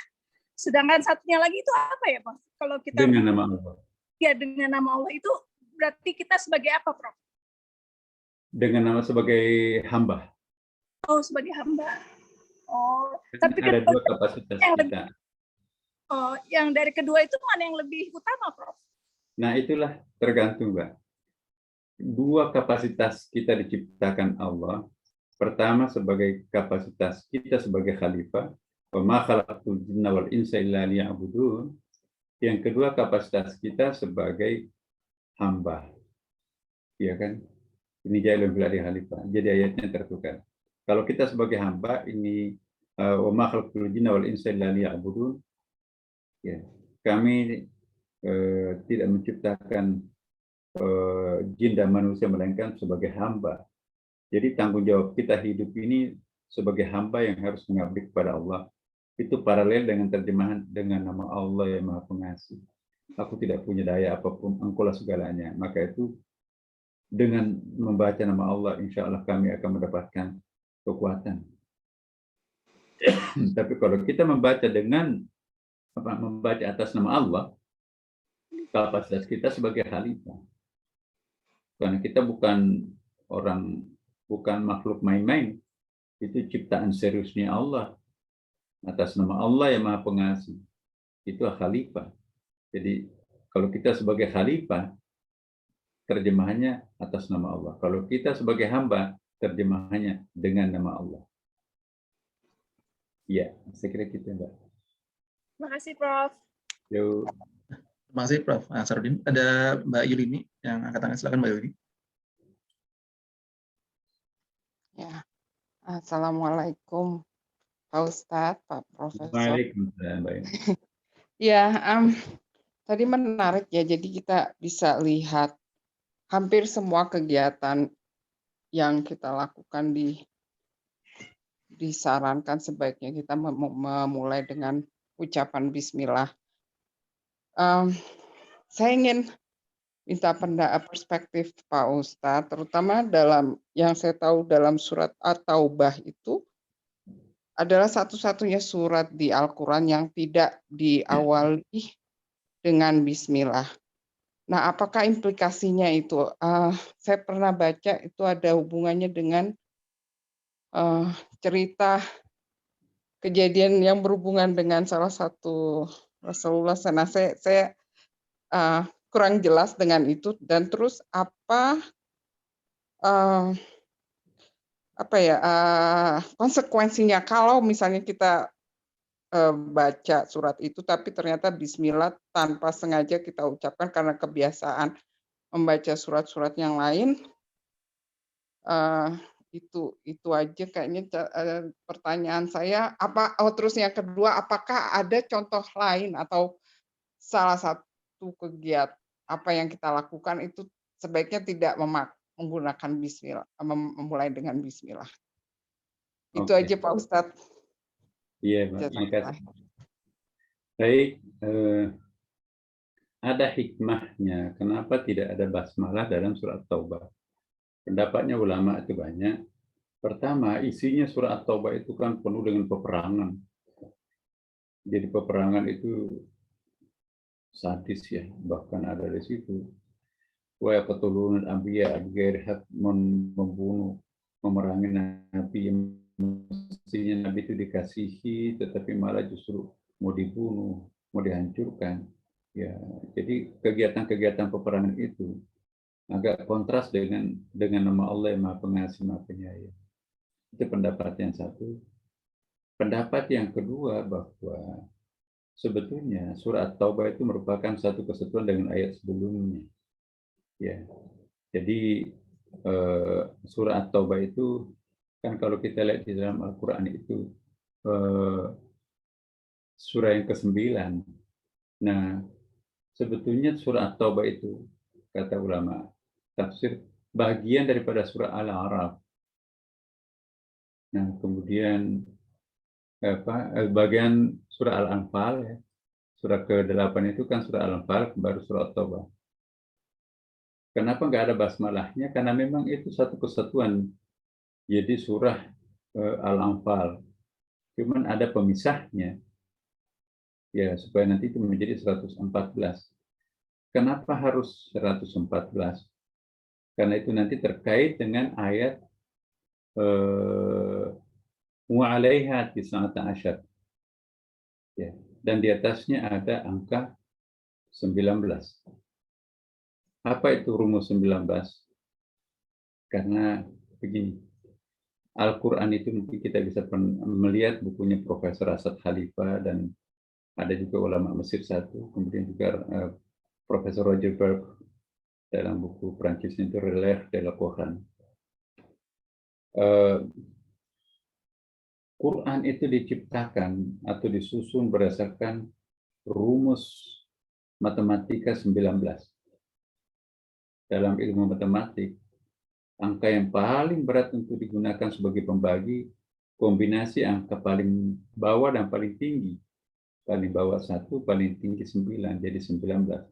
Speaker 4: Sedangkan satunya lagi itu apa ya Prof? Kalau kita
Speaker 1: dengan nama Allah.
Speaker 4: Ya, dengan nama Allah itu berarti kita sebagai apa Prof?
Speaker 1: Dengan nama sebagai hamba.
Speaker 4: Oh, sebagai hamba. Oh, tapi
Speaker 1: ada dua kapasitas kita.
Speaker 4: Oh, yang dari kedua itu mana yang lebih utama, Prof?
Speaker 1: Nah, itulah tergantung, Mbak. dua kapasitas kita diciptakan Allah. Pertama sebagai kapasitas kita sebagai khalifah, wa ma khalaqtul jinna wal insa illa liya'budun. Yang kedua kapasitas kita sebagai hamba. Ya kan? Ini jauh lebih dari khalifah. Jadi ayatnya tertukar. Kalau kita sebagai hamba ini wa ma khalaqtul jinna wal insa illa liya'budun. Ya, kami tidak menciptakan jin dan manusia melainkan sebagai hamba. Jadi tanggung jawab kita hidup ini sebagai hamba yang harus mengabdi kepada Allah. Itu paralel dengan terjemahan dengan nama Allah yang Maha Pengasih. Aku tidak punya daya apapun, Engkaulah segalanya. Maka itu dengan membaca nama Allah, insya Allah kami akan mendapatkan kekuatan. Tapi kalau kita membaca dengan membaca atas nama Allah, kapasitas kita sebagai khalifah. Karena kita bukan makhluk main-main. Itu ciptaan seriusnya Allah. Atas nama Allah yang Maha Pengasih. Itu khalifah. Jadi kalau kita sebagai khalifah, terjemahannya atas nama Allah. Kalau kita sebagai hamba, terjemahannya dengan nama Allah. Iya, saya kira gitu, Mbak.
Speaker 4: Terima kasih, Prof.
Speaker 1: Yuk.
Speaker 3: Terima kasih, Prof. Ansarudin. Ada Mbak Yulini yang angkat tangan. Silakan, Mbak Yulini.
Speaker 5: Ya, Assalamualaikum Pak Ustadz, Pak Profesor.
Speaker 1: Waalaikumsalam, Mbak.
Speaker 5: Ya, tadi menarik ya, jadi kita bisa lihat hampir semua kegiatan yang kita lakukan disarankan sebaiknya kita memulai dengan ucapan Bismillah. Saya ingin minta perspektif Pak Ustadz, terutama dalam yang saya tahu dalam surat At-Taubah itu adalah satu-satunya surat di Al-Quran yang tidak diawali dengan Bismillah. Nah, apakah implikasinya itu? Saya pernah baca itu ada hubungannya dengan cerita kejadian yang berhubungan dengan salah satu Rasulullah. Nah, saya kurang jelas dengan itu, dan terus konsekuensinya kalau misalnya kita baca surat itu tapi ternyata Bismillah tanpa sengaja kita ucapkan karena kebiasaan membaca surat-surat yang lain. Itu aja kayaknya pertanyaan saya. Terus yang kedua, apakah ada contoh lain atau salah satu kegiatan apa yang kita lakukan itu sebaiknya tidak menggunakan Bismillah, memulai dengan Bismillah. Itu aja Pak Ustadz.
Speaker 1: Iya, Pak. Terima kasih. Baik, ada hikmahnya. Kenapa tidak ada basmalah dalam surat Taubah? Pendapatnya ulama itu banyak. Pertama, isinya surat Taubah itu kan penuh dengan peperangan. Jadi peperangan itu sadis ya, bahkan ada di situ. Wa yaqtuluna al-anbiya bighairi haqq, membunuh, memerangi nabi yang mestinya nabi itu dikasihi, tetapi malah justru mau dibunuh, mau dihancurkan. Ya, jadi kegiatan-kegiatan peperangan itu agak kontras dengan nama Allah yang Maha Pengasih, Maha Penyayang. Itu pendapat yang satu. Pendapat yang kedua bahwa sebetulnya surat Taubah itu merupakan satu kesatuan dengan ayat sebelumnya. Ya, jadi surat Taubah itu kan kalau kita lihat di dalam Al-Quran itu surah yang ke-9. Nah, sebetulnya surat Taubah itu kata ulama tafsir bagian daripada surah Al-A'raf. Nah, kemudian bagian surah Al-Anfal ya. Surah ke-8 itu kan surah Al-Anfal, baru surah Taubah. Kenapa nggak ada basmalahnya? Karena memang itu satu kesatuan. Jadi surah Al-Anfal. Cuman ada pemisahnya. Ya, supaya nanti itu menjadi 114. Kenapa harus 114? Karena itu nanti terkait dengan ayat wa 'alaiha 19. Ya, dan di atasnya ada angka 19. Apa itu rumus 19? Karena begini, Al-Quran itu mungkin kita bisa melihat bukunya Profesor Asad Khalifah, dan ada juga ulama Mesir satu, kemudian juga Profesor Roger Berg dalam buku Prancisnya itu Relais de la Quran. Quran itu diciptakan atau disusun berdasarkan rumus matematika 19. Dalam ilmu matematik, angka yang paling berat untuk digunakan sebagai pembagi kombinasi angka paling bawah dan paling tinggi. Paling bawah 1, paling tinggi 9, jadi 19.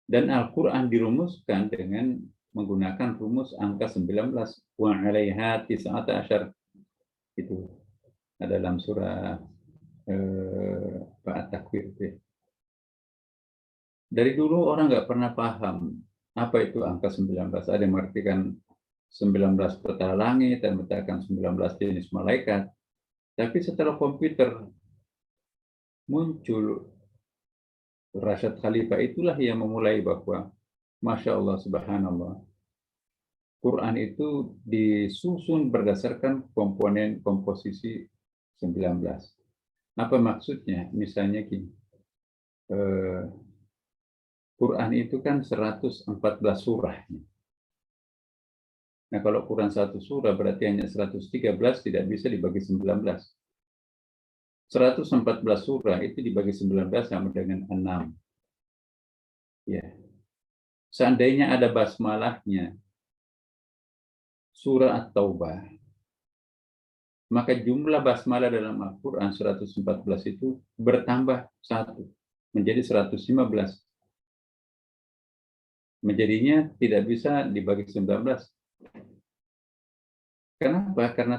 Speaker 1: Dan Al-Quran dirumuskan dengan menggunakan rumus angka 19. Wa 'alaiha 19. Itu dalam surah At-Takwir. Dari dulu orang nggak pernah paham apa itu angka 19. Ada yang mengartikan 19 petala langit, dan mengatakan 19 jenis malaikat. Tapi setelah komputer muncul, Rashad Khalifah itulah yang memulai bahwa Masya Allah, Subhanallah, Quran itu disusun berdasarkan komponen komposisi 19. Apa maksudnya? Misalnya gini, Quran itu kan 114 surah. Nah, kalau Quran satu surah berarti hanya 113, tidak bisa dibagi 19. 114 surah itu dibagi 19 sama dengan 6. Ya. Seandainya ada basmalahnya surah At-Taubah, maka jumlah basmalah dalam Al-Quran 114 itu bertambah 1, menjadi 115. Menjadinya tidak bisa dibagi 19. Kenapa? Karena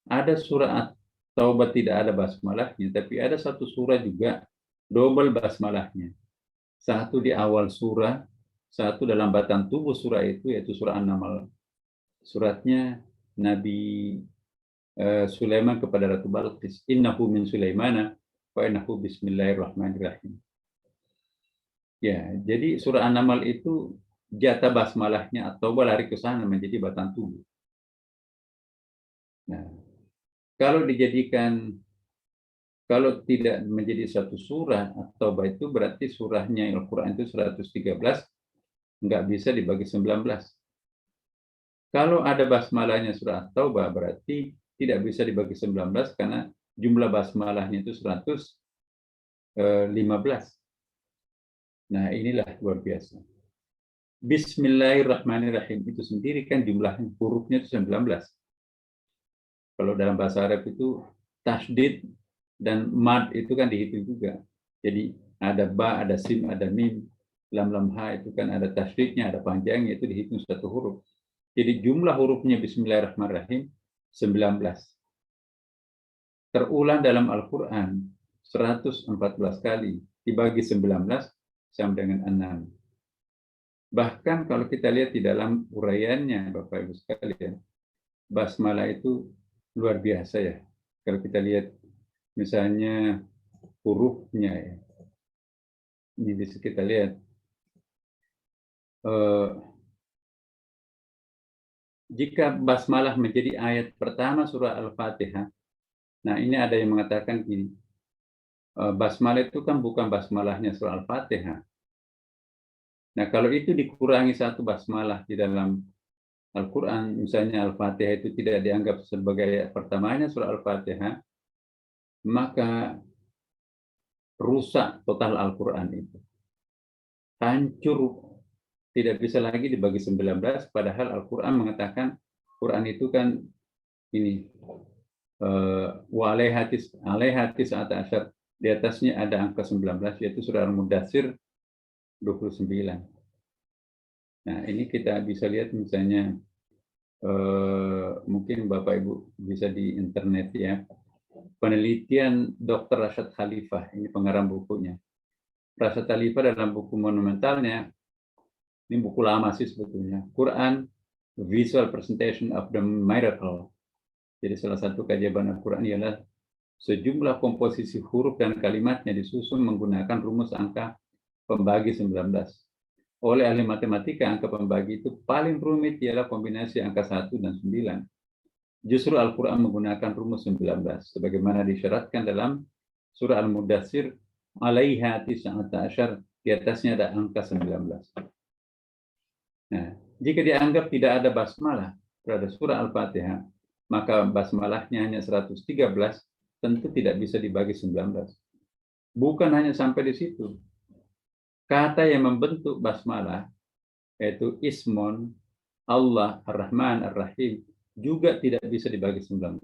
Speaker 1: ada surah At-Taubah tidak ada basmalahnya, tapi ada satu surah juga double basmalahnya. Satu di awal surah, satu dalam batang tubuh surah itu, yaitu surah An-Naml. Suratnya Nabi Sulaiman kepada Ratu Balqis, innahu min Sulaimana wa innahu bismillahirrahmanirrahim. Ya, jadi surah An-Naml itu jatah basmalahnya atau lari ke sana menjadi batang tubuh. Nah, kalau tidak menjadi satu surah atau itu berarti surahnya Al-Quran itu 113, nggak bisa dibagi 19. Kalau ada basmalahnya surah At-Taubah berarti tidak bisa dibagi 19 karena jumlah basmalahnya itu 115. Nah, inilah luar biasa. Bismillahirrahmanirrahim itu sendiri kan jumlahnya hurufnya itu 19. Kalau dalam bahasa Arab itu tasydid dan mad itu kan dihitung juga. Jadi ada ba, ada sim, ada mim, lam ha itu kan ada tasydidnya, ada panjangnya, itu dihitung satu huruf. Jadi jumlah hurufnya Bismillahirrahmanirrahim 19. Terulang dalam Al-Quran 114 kali, dibagi 19 sama dengan 6. Bahkan kalau kita lihat di dalam uraiannya, Bapak Ibu sekalian, basmalah itu luar biasa ya. Kalau kita lihat misalnya hurufnya ya. Ini bisa kita lihat. Jika basmalah menjadi ayat pertama surah Al-Fatihah, nah ini ada yang mengatakan gini, basmalah itu kan bukan basmalahnya surah Al-Fatihah. Nah kalau itu dikurangi satu basmalah di dalam Al-Quran, misalnya Al-Fatihah itu tidak dianggap sebagai ayat pertamanya surah Al-Fatihah, maka rusak total Al-Quran itu. Hancur, tidak bisa lagi dibagi 19, padahal Al-Quran mengatakan, Quran itu kan ini, wa alaihatis asyar, di atasnya ada angka 19, yaitu surah Al-Mudaththir 29. Nah, ini kita bisa lihat misalnya, mungkin Bapak Ibu bisa di internet ya, penelitian Dr. Rashad Khalifah, ini pengarang bukunya. Rashad Khalifah dalam buku monumentalnya, ini buku lama sih sebetulnya, Quran Visual Presentation of the Miracle. Jadi salah satu keajaiban Al-Quran ialah sejumlah komposisi huruf dan kalimatnya disusun menggunakan rumus angka pembagi 19. oleh ahli matematika, angka pembagi itu paling rumit ialah kombinasi angka 1 dan 9. Justru Al-Quran menggunakan rumus 19, sebagaimana disyaratkan dalam surah Al-Mudaththir, alaiha tis'ata asyar, di atasnya ada angka 19. Nah, jika dianggap tidak ada basmalah pada surah Al-Fatihah, maka basmalahnya hanya 113, tentu tidak bisa dibagi 19. Bukan hanya sampai di situ. Kata yang membentuk basmalah, yaitu Ismon, Allah, Ar-Rahman, Ar-Rahim, juga tidak bisa dibagi 19.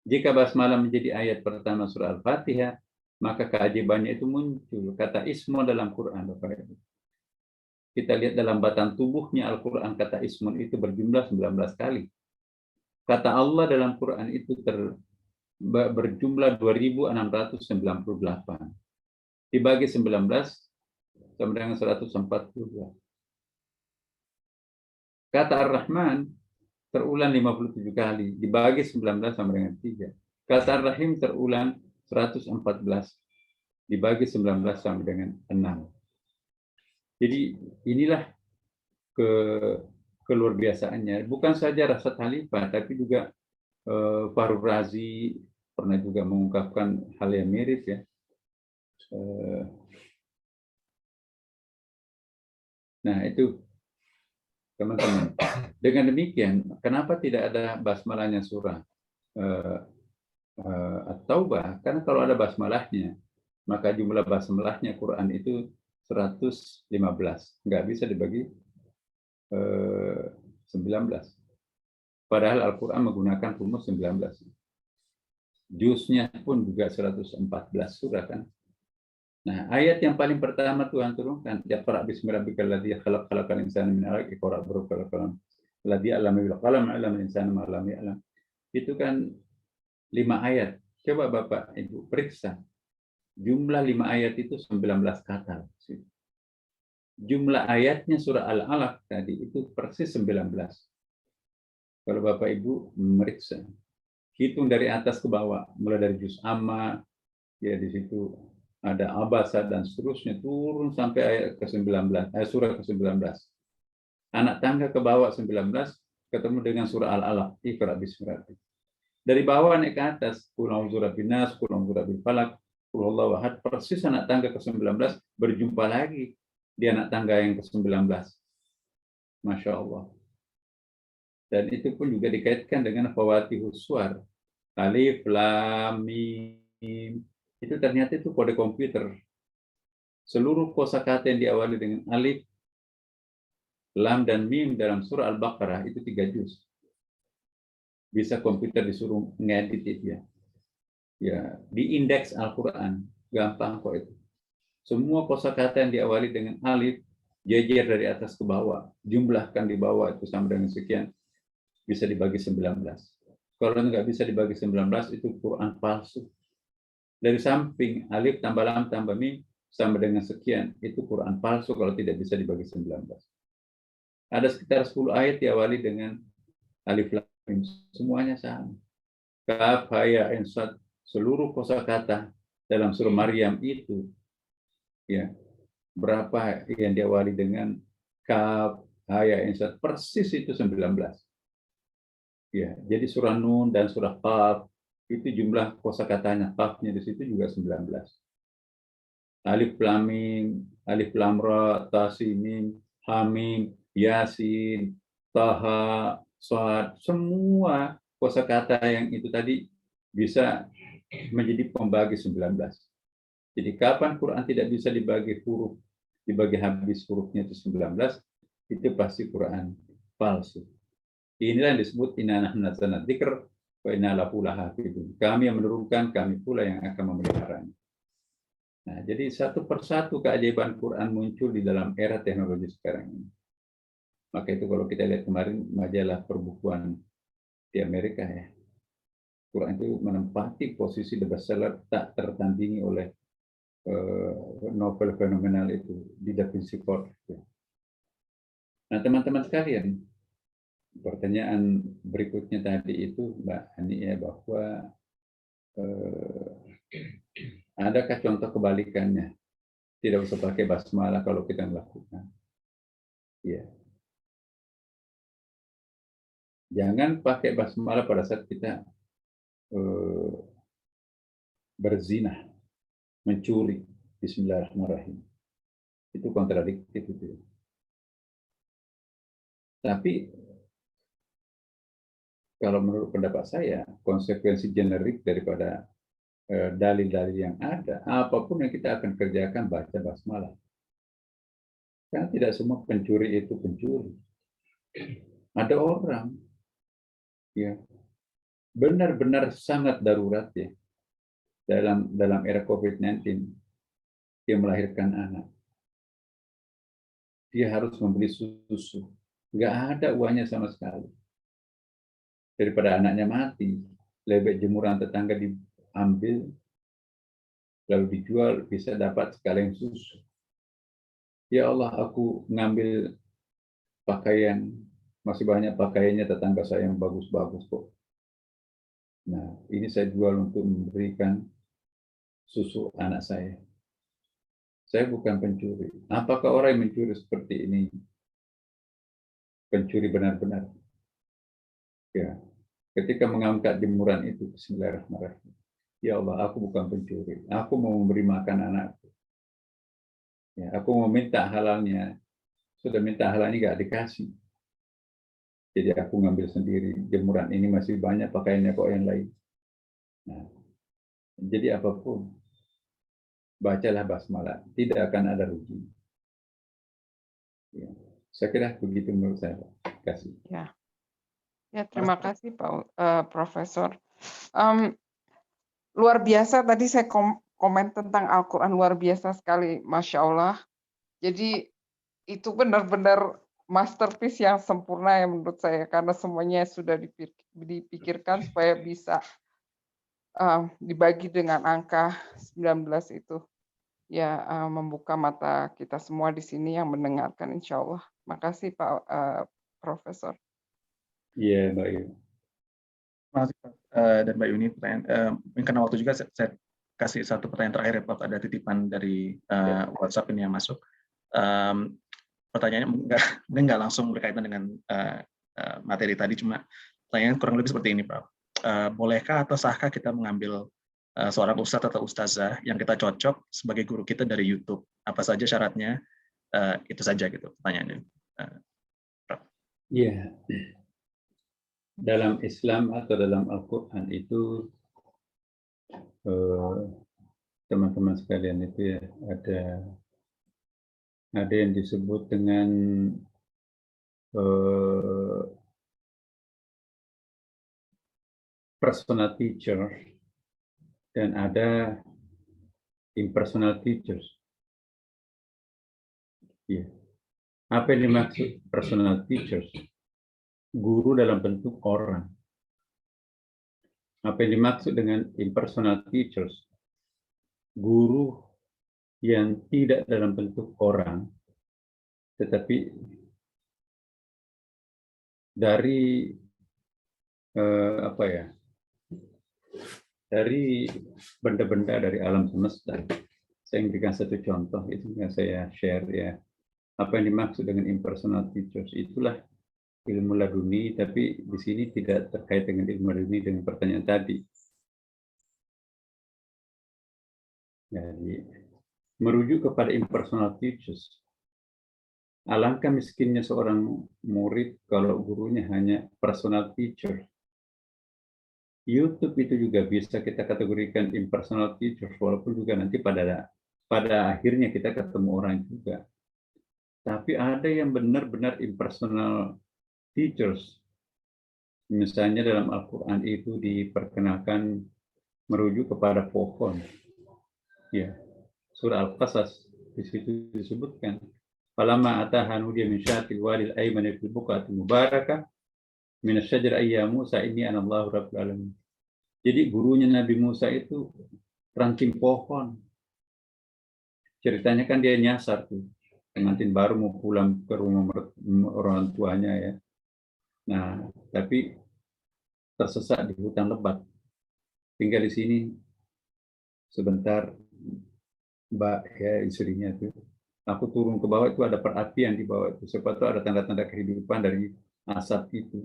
Speaker 1: Jika basmalah menjadi ayat pertama surah Al-Fatihah, maka keajaibannya itu muncul. Kata Ismon dalam Quran, Bapak Ibu. Kita lihat dalam batang tubuhnya Al-Quran, kata Ismon itu berjumlah 19 kali. Kata Allah dalam Quran itu berjumlah 2.698. Dibagi 19 sama dengan 142. Kata Ar-Rahman terulang 57 kali, dibagi 19 sama dengan 3. Kata Ar-Rahim terulang 114, dibagi 19 sama dengan 6. Jadi inilah keluar biasaannya. Bukan saja Rasad Khalifah, tapi juga Fahru Razi pernah juga mengungkapkan hal yang mirip ya. Nah itu teman-teman. Dengan demikian, kenapa tidak ada basmalahnya surah At-Taubah? Karena kalau ada basmalahnya, maka jumlah basmalahnya Quran itu 115. Nggak bisa dibagi 19. Padahal Al-Quran menggunakan rumus 19. Juznya pun juga 114 surah kan. Nah, ayat yang paling pertama Tuhan turunkan, Iqra' bismi rabbikal ladzi khalaq, khalaqal insana min 'alaq, Iqra' birabbikal qalam, ladzi 'allama bil qalam, 'allamal insana ma lam ya'lam. Itu kan 5 ayat. Coba Bapak Ibu periksa. Jumlah 5 ayat itu 19 kata. Jumlah ayatnya surah Al-Alaq tadi itu persis 19. Kalau Bapak Ibu meriksa, hitung dari atas ke bawah, mulai dari juz amma, ya di situ ada abasa dan seterusnya turun sampai ayat ke-19, surah ke-19. Anak tangga ke bawah 19 ketemu dengan surah Al-Alaq, Iqra' bismi rabbik. Dari bawah naik ke atas, qul a'udzu birabbin nas, qul a'udzu birabbil falaq, qul huwallahu ahad, persis anak tangga ke-19 berjumpa lagi di anak tangga yang ke-19. Masya Allah. Dan itu pun juga dikaitkan dengan fawatihus suwar. Alif, lam, mim. Itu ternyata itu kode komputer. Seluruh kosakata yang diawali dengan alif, lam, dan mim dalam surah Al-Baqarah itu 3 juz. Bisa komputer disuruh ngedit itu ya. Ya, di indeks Al-Quran. Gampang kok itu. Semua kosakata yang diawali dengan alif, jejer dari atas ke bawah. Jumlahkan di bawah itu sama dengan sekian. Bisa dibagi 19. Kalau nggak bisa dibagi 19, itu Quran palsu. Dari samping alif tambah lam tambah mim sama dengan sekian, itu Quran palsu kalau tidak bisa dibagi 19. Ada sekitar 10 ayat diawali dengan alif lam mim, semuanya sama. Kaf, ha, ya, ain, sad, seluruh kosakata dalam surah Maryam itu ya, berapa yang diawali dengan kaf, ha, ya, ain, sad, persis itu 19. Ya, jadi surah Nun dan surah Qaf itu jumlah kosakatanya, Qafnya di situ juga 19. Alif lam mim, alif lam ra, ta sin mim, ha mim, yasin, taha, shad, semua kosakata yang itu tadi bisa menjadi pembagi 19. Jadi kapan Quran tidak bisa dibagi huruf, dibagi habis hurufnya itu 19, itu pasti Quran palsu. Inilah yang disebut inna nahnu nazzalna dzikr wa inna lahu lahafidun. Kami yang menurunkan, kami pula yang akan memeliharanya. Nah, jadi satu persatu keajaiban Quran muncul di dalam era teknologi sekarang ini. Maka itu kalau kita lihat kemarin majalah perbukuan di Amerika ya, Quran itu menempati posisi the bestseller tak tertandingi oleh novel fenomenal itu di Da Vinci Code. Nah, teman-teman sekalian, pertanyaan berikutnya tadi itu Mbak Ani ya, bahwa adakah contoh kebalikannya Tidak usah pakai basmalah kalau kita melakukan. Ya. Jangan pakai basmalah pada saat kita berzina, mencuri. Bismillahirrahmanirrahim. Itu kontradiktif itu. Tapi kalau menurut pendapat saya, konsekuensi generik daripada dalil-dalil yang ada, apapun yang kita akan kerjakan baca basmalah. Karena tidak semua pencuri itu pencuri. Ada orang ya benar-benar sangat darurat ya dalam era COVID-19, dia melahirkan anak. Dia harus membeli susu. Nggak ada uangnya sama sekali. Daripada anaknya mati, lebih jemuran tetangga diambil, lalu dijual, bisa dapat sekaleng susu. Ya Allah, aku ngambil pakaian, masih banyak pakaiannya tetangga saya yang bagus-bagus kok. Nah, ini saya jual untuk memberikan susu anak saya. Saya bukan pencuri. Apakah orang yang mencuri seperti ini pencuri benar-benar? Ya, ketika mengangkat jemuran itu, bismillahirrahmanirrahim. Ya Allah, aku bukan pencuri. Aku mau memberi makan anakku. Ya, aku mau minta halalnya. Sudah minta halalnya nggak dikasih. Jadi aku ngambil sendiri. Jemuran ini masih banyak pakaiannya kok yang lain. Nah, jadi apapun, bacalah basmalah. Tidak akan ada rugi. Ya, saya kira begitu menurut saya. Terima kasih.
Speaker 5: Ya, terima kasih Pak Profesor. Luar biasa tadi saya komen tentang Al-Quran, luar biasa sekali, Masya Allah. Jadi itu benar-benar masterpiece yang sempurna ya menurut saya, karena semuanya sudah dipikirkan supaya bisa dibagi dengan angka 19 itu. Ya, membuka mata kita semua di sini yang mendengarkan, insya Allah. Makasih Pak Profesor.
Speaker 1: Iya, Mbak Yu.
Speaker 3: Terima kasih Pak. Dan Mbak Yuni, karena waktu juga saya kasih satu pertanyaan terakhir ya Pak, ada titipan dari WhatsApp ini yang masuk. Pertanyaannya nggak langsung berkaitan dengan materi tadi, cuma pertanyaan kurang lebih seperti ini Pak. Bolehkah atau sahkah kita mengambil seorang ustadz atau ustazah yang kita cocok sebagai guru kita dari YouTube? Apa saja syaratnya? Itu saja gitu pertanyaannya.
Speaker 1: Iya. Dalam Islam atau dalam Al-Quran itu teman-teman sekalian itu ya ada yang disebut dengan personal teacher dan ada impersonal teachers. Ya. Apa yang dimaksud personal teachers? Guru dalam bentuk orang. Apa yang dimaksud dengan impersonal teachers? Guru yang tidak dalam bentuk orang, tetapi dari dari benda-benda dari alam semesta. Saya memberikan satu contoh, itu yang saya share ya. Apa yang dimaksud dengan impersonal teachers? Itulah ilmu laduni, tapi di sini tidak terkait dengan ilmu laduni dengan pertanyaan tadi. Jadi merujuk kepada impersonal teachers. Alangkah miskinnya seorang murid kalau gurunya hanya personal teacher. YouTube itu juga bisa kita kategorikan impersonal teachers, walaupun juga nanti pada akhirnya kita ketemu orang juga. Tapi ada yang benar-benar impersonal teachers. Misalnya dalam Al-Quran itu diperkenalkan merujuk kepada pohon. Ya, surah Al-Qasas di situ disebutkan. Falamma ataha nudiya min syatil wadil aymani fil buqatil mubarakah min asy-syajar ayya Musa inni ana Allahu rabbul alamin. Jadi gurunya Nabi Musa itu ranting pohon. Ceritanya kan dia nyasar tuh. Pengantin baru mau pulang ke rumah orang tuanya ya. Nah, tapi tersesat di hutan lebat. Tinggal di sini sebentar, Mbak ya istrinya tuh. Aku turun ke bawah itu ada perapian di bawah itu. Siapa tahu ada tanda-tanda kehidupan dari asap itu.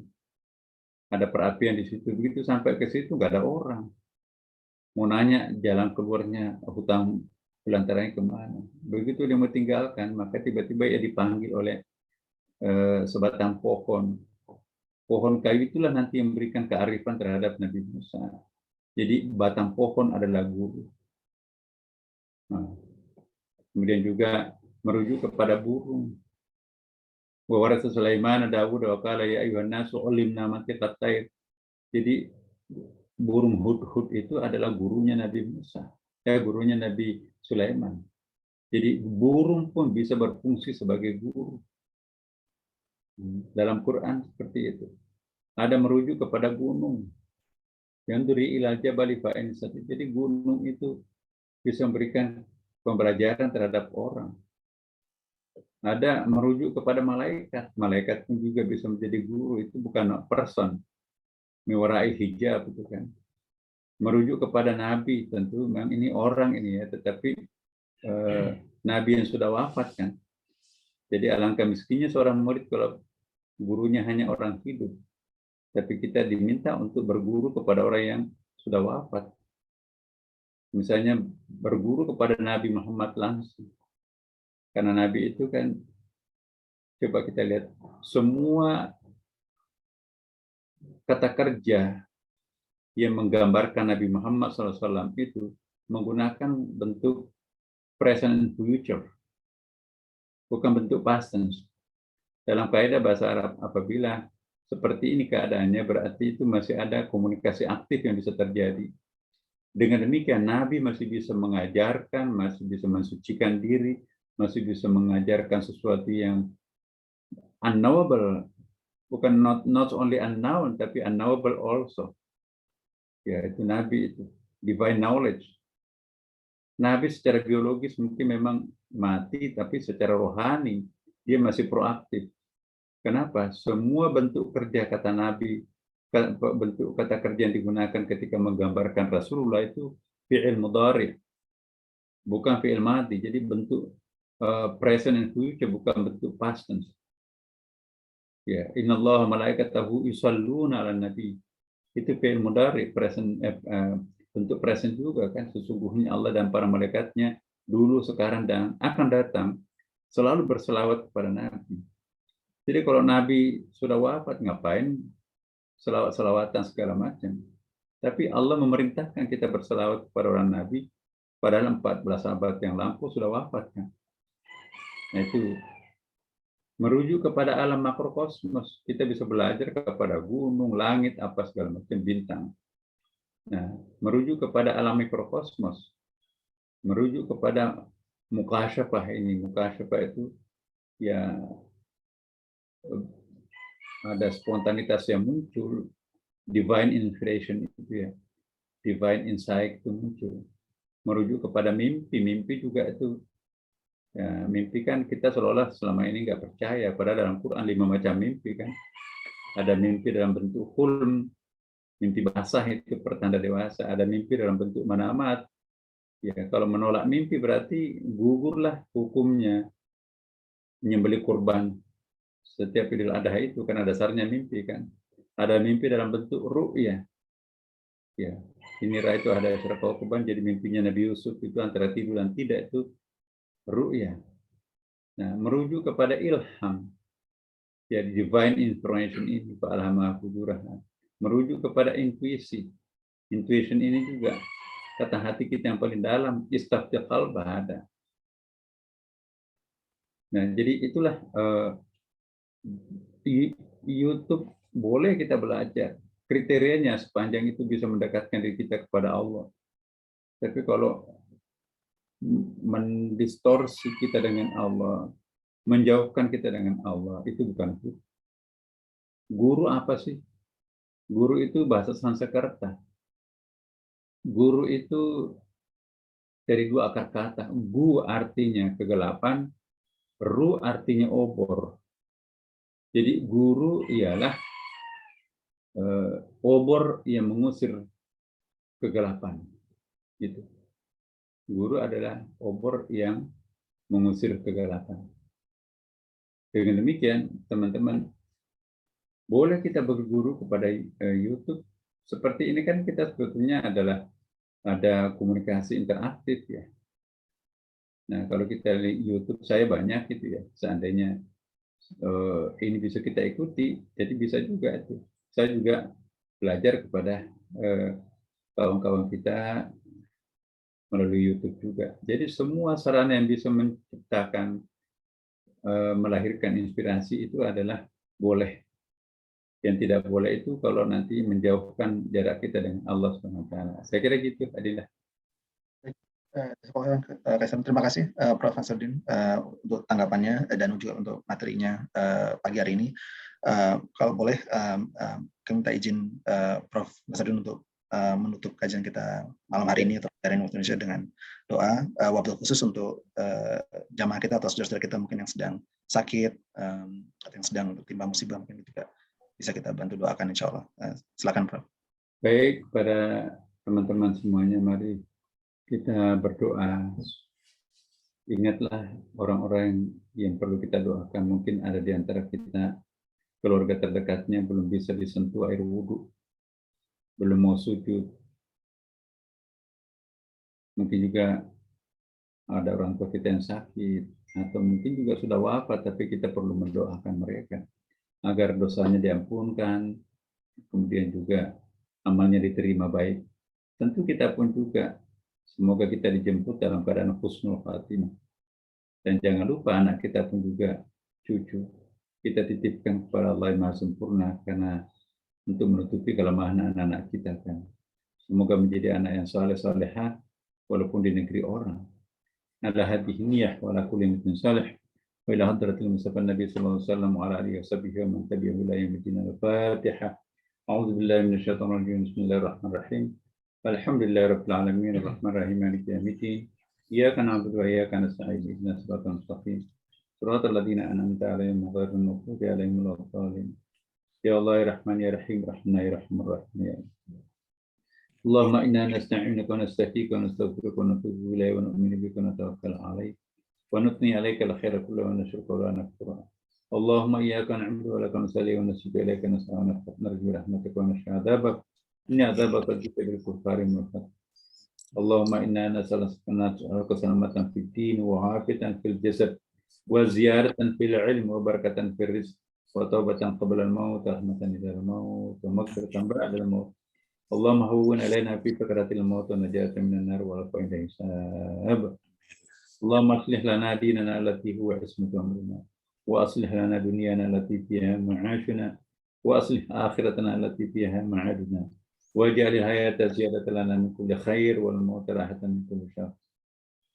Speaker 1: Ada perapian di situ. Begitu sampai ke situ nggak ada orang. Mau nanya jalan keluarnya hutan belantaranya kemana. Begitu dia mau tinggalkan, maka tiba-tiba ia dipanggil oleh sebatang pohon. Pohon kayu itulah nanti yang memberikan kearifan terhadap Nabi Musa. Jadi batang pohon adalah guru. Nah, kemudian juga merujuk kepada burung. Wa warasa Sulaiman Dawud wa qala ya ayyuhan nasu ulimna mantiqat tayr. Jadi burung hudhud itu adalah gurunya Nabi Musa. Gurunya Nabi Sulaiman. Jadi burung pun bisa berfungsi sebagai guru. Dalam Quran seperti itu. Ada merujuk kepada gunung. Yang dari ilal jabali fa'in. Jadi gunung itu bisa memberikan pembelajaran terhadap orang. Ada merujuk kepada malaikat. Malaikat pun juga bisa menjadi guru. Itu bukan person. Mewarai hijab itu kan. Merujuk kepada nabi. Tentu memang ini orang ini ya. Tetapi nabi yang sudah wafat kan. Jadi alangkah miskinnya seorang murid kalau gurunya hanya orang hidup. Tapi kita diminta untuk berguru kepada orang yang sudah wafat. Misalnya berguru kepada Nabi Muhammad langsung. Karena Nabi itu kan, coba kita lihat, semua kata kerja yang menggambarkan Nabi Muhammad SAW itu menggunakan bentuk present and future, bukan bentuk past tense. Dalam kaidah bahasa Arab, apabila seperti ini keadaannya, berarti itu masih ada komunikasi aktif yang bisa terjadi. Dengan demikian, Nabi masih bisa mengajarkan, masih bisa mensucikan diri, masih bisa mengajarkan sesuatu yang unknowable, bukan not only unknown, tapi unknowable also. Ya, itu Nabi itu, divine knowledge. Nabi secara biologis mungkin memang mati, tapi secara rohani dia masih proaktif. Kenapa? Semua bentuk kerja kata Nabi, bentuk kata kerja yang digunakan ketika menggambarkan Rasulullah itu fi'il mudhari, bukan fi'il madi. Jadi bentuk present and future, bukan bentuk past tense. Ya, innallaha malaikatahu yusalluna 'alan nabi. Itu fi'il mudhari, present, bentuk present juga kan. Sesungguhnya Allah dan para malaikatnya dulu, sekarang dan akan datang selalu berselawat kepada Nabi. Jadi kalau Nabi sudah wafat, ngapain selawat-selawatan segala macam. Tapi Allah memerintahkan kita berselawat kepada orang Nabi, padahal 14 abad yang lampau sudah wafat kan. Nah itu merujuk kepada alam makrokosmos. Kita bisa belajar kepada gunung, langit, apa segala macam, bintang. Nah, merujuk kepada alam mikrokosmos. Merujuk kepada mukasyafah ini. Mukasyafah itu ya ada spontanitas yang muncul, divine inspiration itu ya, divine insight itu muncul. Merujuk kepada mimpi, mimpi juga itu ya, mimpi kan kita seolah-olah selama ini nggak percaya, padahal dalam Quran 5 macam mimpi kan. Ada mimpi dalam bentuk hulm, mimpi basah itu pertanda dewasa. Ada mimpi dalam bentuk manamat. Ya, kalau menolak mimpi berarti gugurlah hukumnya menyembelih kurban setiap Idul Adha itu, karena dasarnya mimpi kan. Ada mimpi dalam bentuk ru'ya. Ya, ini itu ada Isra Qurban, jadi mimpinya Nabi Yusuf itu antara tidur dan tidak, itu ru'ya. Nah, merujuk kepada ilham. Ya, divine inspiration ini, fa'alhamaha fujuraha. Merujuk kepada intuisi. Intuition ini juga kata hati kita yang paling dalam, istafti qalbah ada. Nah, jadi itulah YouTube boleh kita belajar. Kriterianya sepanjang itu bisa mendekatkan diri kita kepada Allah. Tapi kalau mendistorsi kita dengan Allah, menjauhkan kita dengan Allah, itu bukan guru. Guru apa sih? Guru itu bahasa Sanskerta. Guru itu dari dua akar kata. Gu artinya kegelapan, ru artinya obor. Jadi guru ialah obor yang mengusir kegelapan. Gitu. Guru adalah obor yang mengusir kegelapan. Dengan demikian, teman-teman, boleh kita berguru kepada YouTube. Seperti ini kan kita sebetulnya adalah ada komunikasi interaktif ya. Nah, kalau kita lihat YouTube saya banyak gitu ya. Seandainya ini bisa kita ikuti, jadi bisa juga itu. Saya juga belajar kepada kawan-kawan kita melalui YouTube juga. Jadi semua sarana yang bisa menciptakan, melahirkan inspirasi itu adalah boleh. Yang tidak boleh itu kalau nanti menjauhkan jarak kita dengan Allah SWT. Saya kira gitu, Adilah.
Speaker 3: Terima kasih Prof. Nasruddin untuk tanggapannya dan juga untuk materinya pagi hari ini. Kalau boleh kami minta izin Prof. Nasruddin untuk menutup kajian kita malam hari ini atau hari ini waktu Indonesia dengan doa wabil khusus untuk jamaah kita atau saudara-saudara kita mungkin yang sedang sakit atau yang sedang tertimpa musibah, mungkin juga bisa kita bantu doakan insya Allah. Silakan Prof.
Speaker 1: Baik, kepada teman-teman semuanya, mari kita berdoa. Ingatlah orang-orang yang perlu kita doakan. Mungkin ada di antara kita keluarga terdekatnya belum bisa disentuh air wudhu, belum mau sujud. Mungkin juga ada orang tua kita yang sakit, atau mungkin juga sudah wafat, tapi kita perlu mendoakan mereka agar dosanya diampunkan, kemudian juga amalnya diterima baik. Tentu kita pun juga, semoga kita dijemput dalam keadaan husnul khatimah. Dan jangan lupa anak kita pun juga cucu kita titipkan kepada Allah yang Maha Sempurna, karena untuk menutupi kelemahan anak-anak kita kan. Semoga menjadi anak yang saleh-salehah walaupun di negeri orang. Ala hadhihi niyyah wa ala kulli niyatin salih. Wa ila hadratil Mustafa Nabi sallallahu alaihi wasallam wa ala alihi washabihi wa man tabi'ahu ila yaumil Al-Fatihah. A'udzu billahi minasyaitonir rajim. Bismillahirrahmanirrahim. Alhamdulillahi rabbil alamin arrahmanir rahim maliki yaumiddin. Iyyaka na'budu wa iyyaka nasta'in. Ihdinas siratal mustaqim. Siratal ladzina an'amta 'alaihim ghairil maghdubi 'alaihim waladdallin. Ya Allah ya Rahman ya Rahim Rahman ya Rahman Rahim. Allahumma inna nasta'inuka wa nastaghfiruka wa nastaghfiruka wa natubu ilayka wa nu'minu bika wa natawakkalu 'alaik wa nuthni 'alaika al-khaira kullahu wa nashkuruka wa nakfura. Allahumma iyyaka na'budu wa laka nusalli wa nasjudu ilayka nas'alu wa narju rahmataka wa nakhsha 'adzabak. Inna 'adzabaka bil kufari muhaq. Allahumma inna nas'aluka salamatan fid din wa 'afiyatan fil jasad wa ziyaratan fil 'ilm wa barakatan fil rizq wa taubatan qabla al-maut wa rahmatan ila al-maut wa maghfiratan ba'da al-maut. Allahumma hawwin alaina fi fikratil maut wa najatan minan nar wa rafa ila hisab. Allahumma aslih lana dinana allati huwa ismatu amrina wa aslih lana dunyana allati fiha ma'ashuna wa aslih akhiratana allati fiha ma'aduna waj'al al-hayata ziyadatan lana min kulli khair wal mauta rahatan min kulli syarr.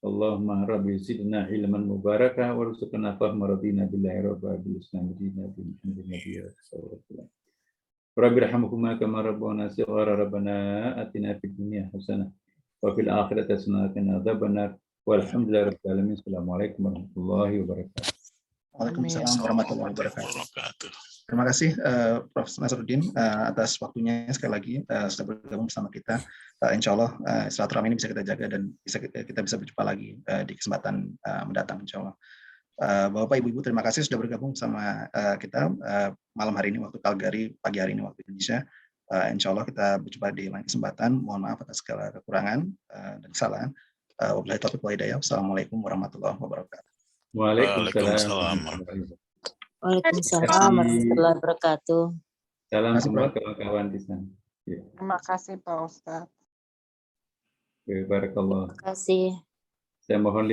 Speaker 1: Allahumma rabbi zidna ilman mubaraka warzuqna fahma radina billahi rabbil bil islam dinina bi muhammadin nabiyyi sallallahu. Rabbi rahmukumma kama rabbana shighara rabbana atina fid dunya hasanah wa fil akhirati hasanah wa qina adzabannar. Walhamdulillahi rabbil alamin. Assalamualaikum warahmatullahi wabarakatuh.
Speaker 3: Waalaikumsalam warahmatullahi wabarakatuh. Terima kasih Prof. Nasruddin atas waktunya sekali lagi sudah bergabung bersama kita. Insya Allah silaturahmi ini bisa kita jaga dan kita bisa berjumpa lagi di kesempatan mendatang insya Allah. Bapak Ibu terima kasih sudah bergabung bersama kita malam hari ini waktu Calgary, pagi hari ini waktu Indonesia. Insya Allah kita berjumpa di lain kesempatan. Mohon maaf atas segala kekurangan dan kesalahan. Wabillahi taufiq wal hidayah. Wassalamualaikum warahmatullahi wabarakatuh.
Speaker 1: Waalaikumsalam.
Speaker 6: Waalaikumsalam warahmatullahi wabarakatuh.
Speaker 1: Salam semua kawan-kawan di sana. Ya.
Speaker 5: Terima kasih Pak Ustadz.
Speaker 1: Barakallah.
Speaker 6: Terima kasih.
Speaker 1: Saya mohon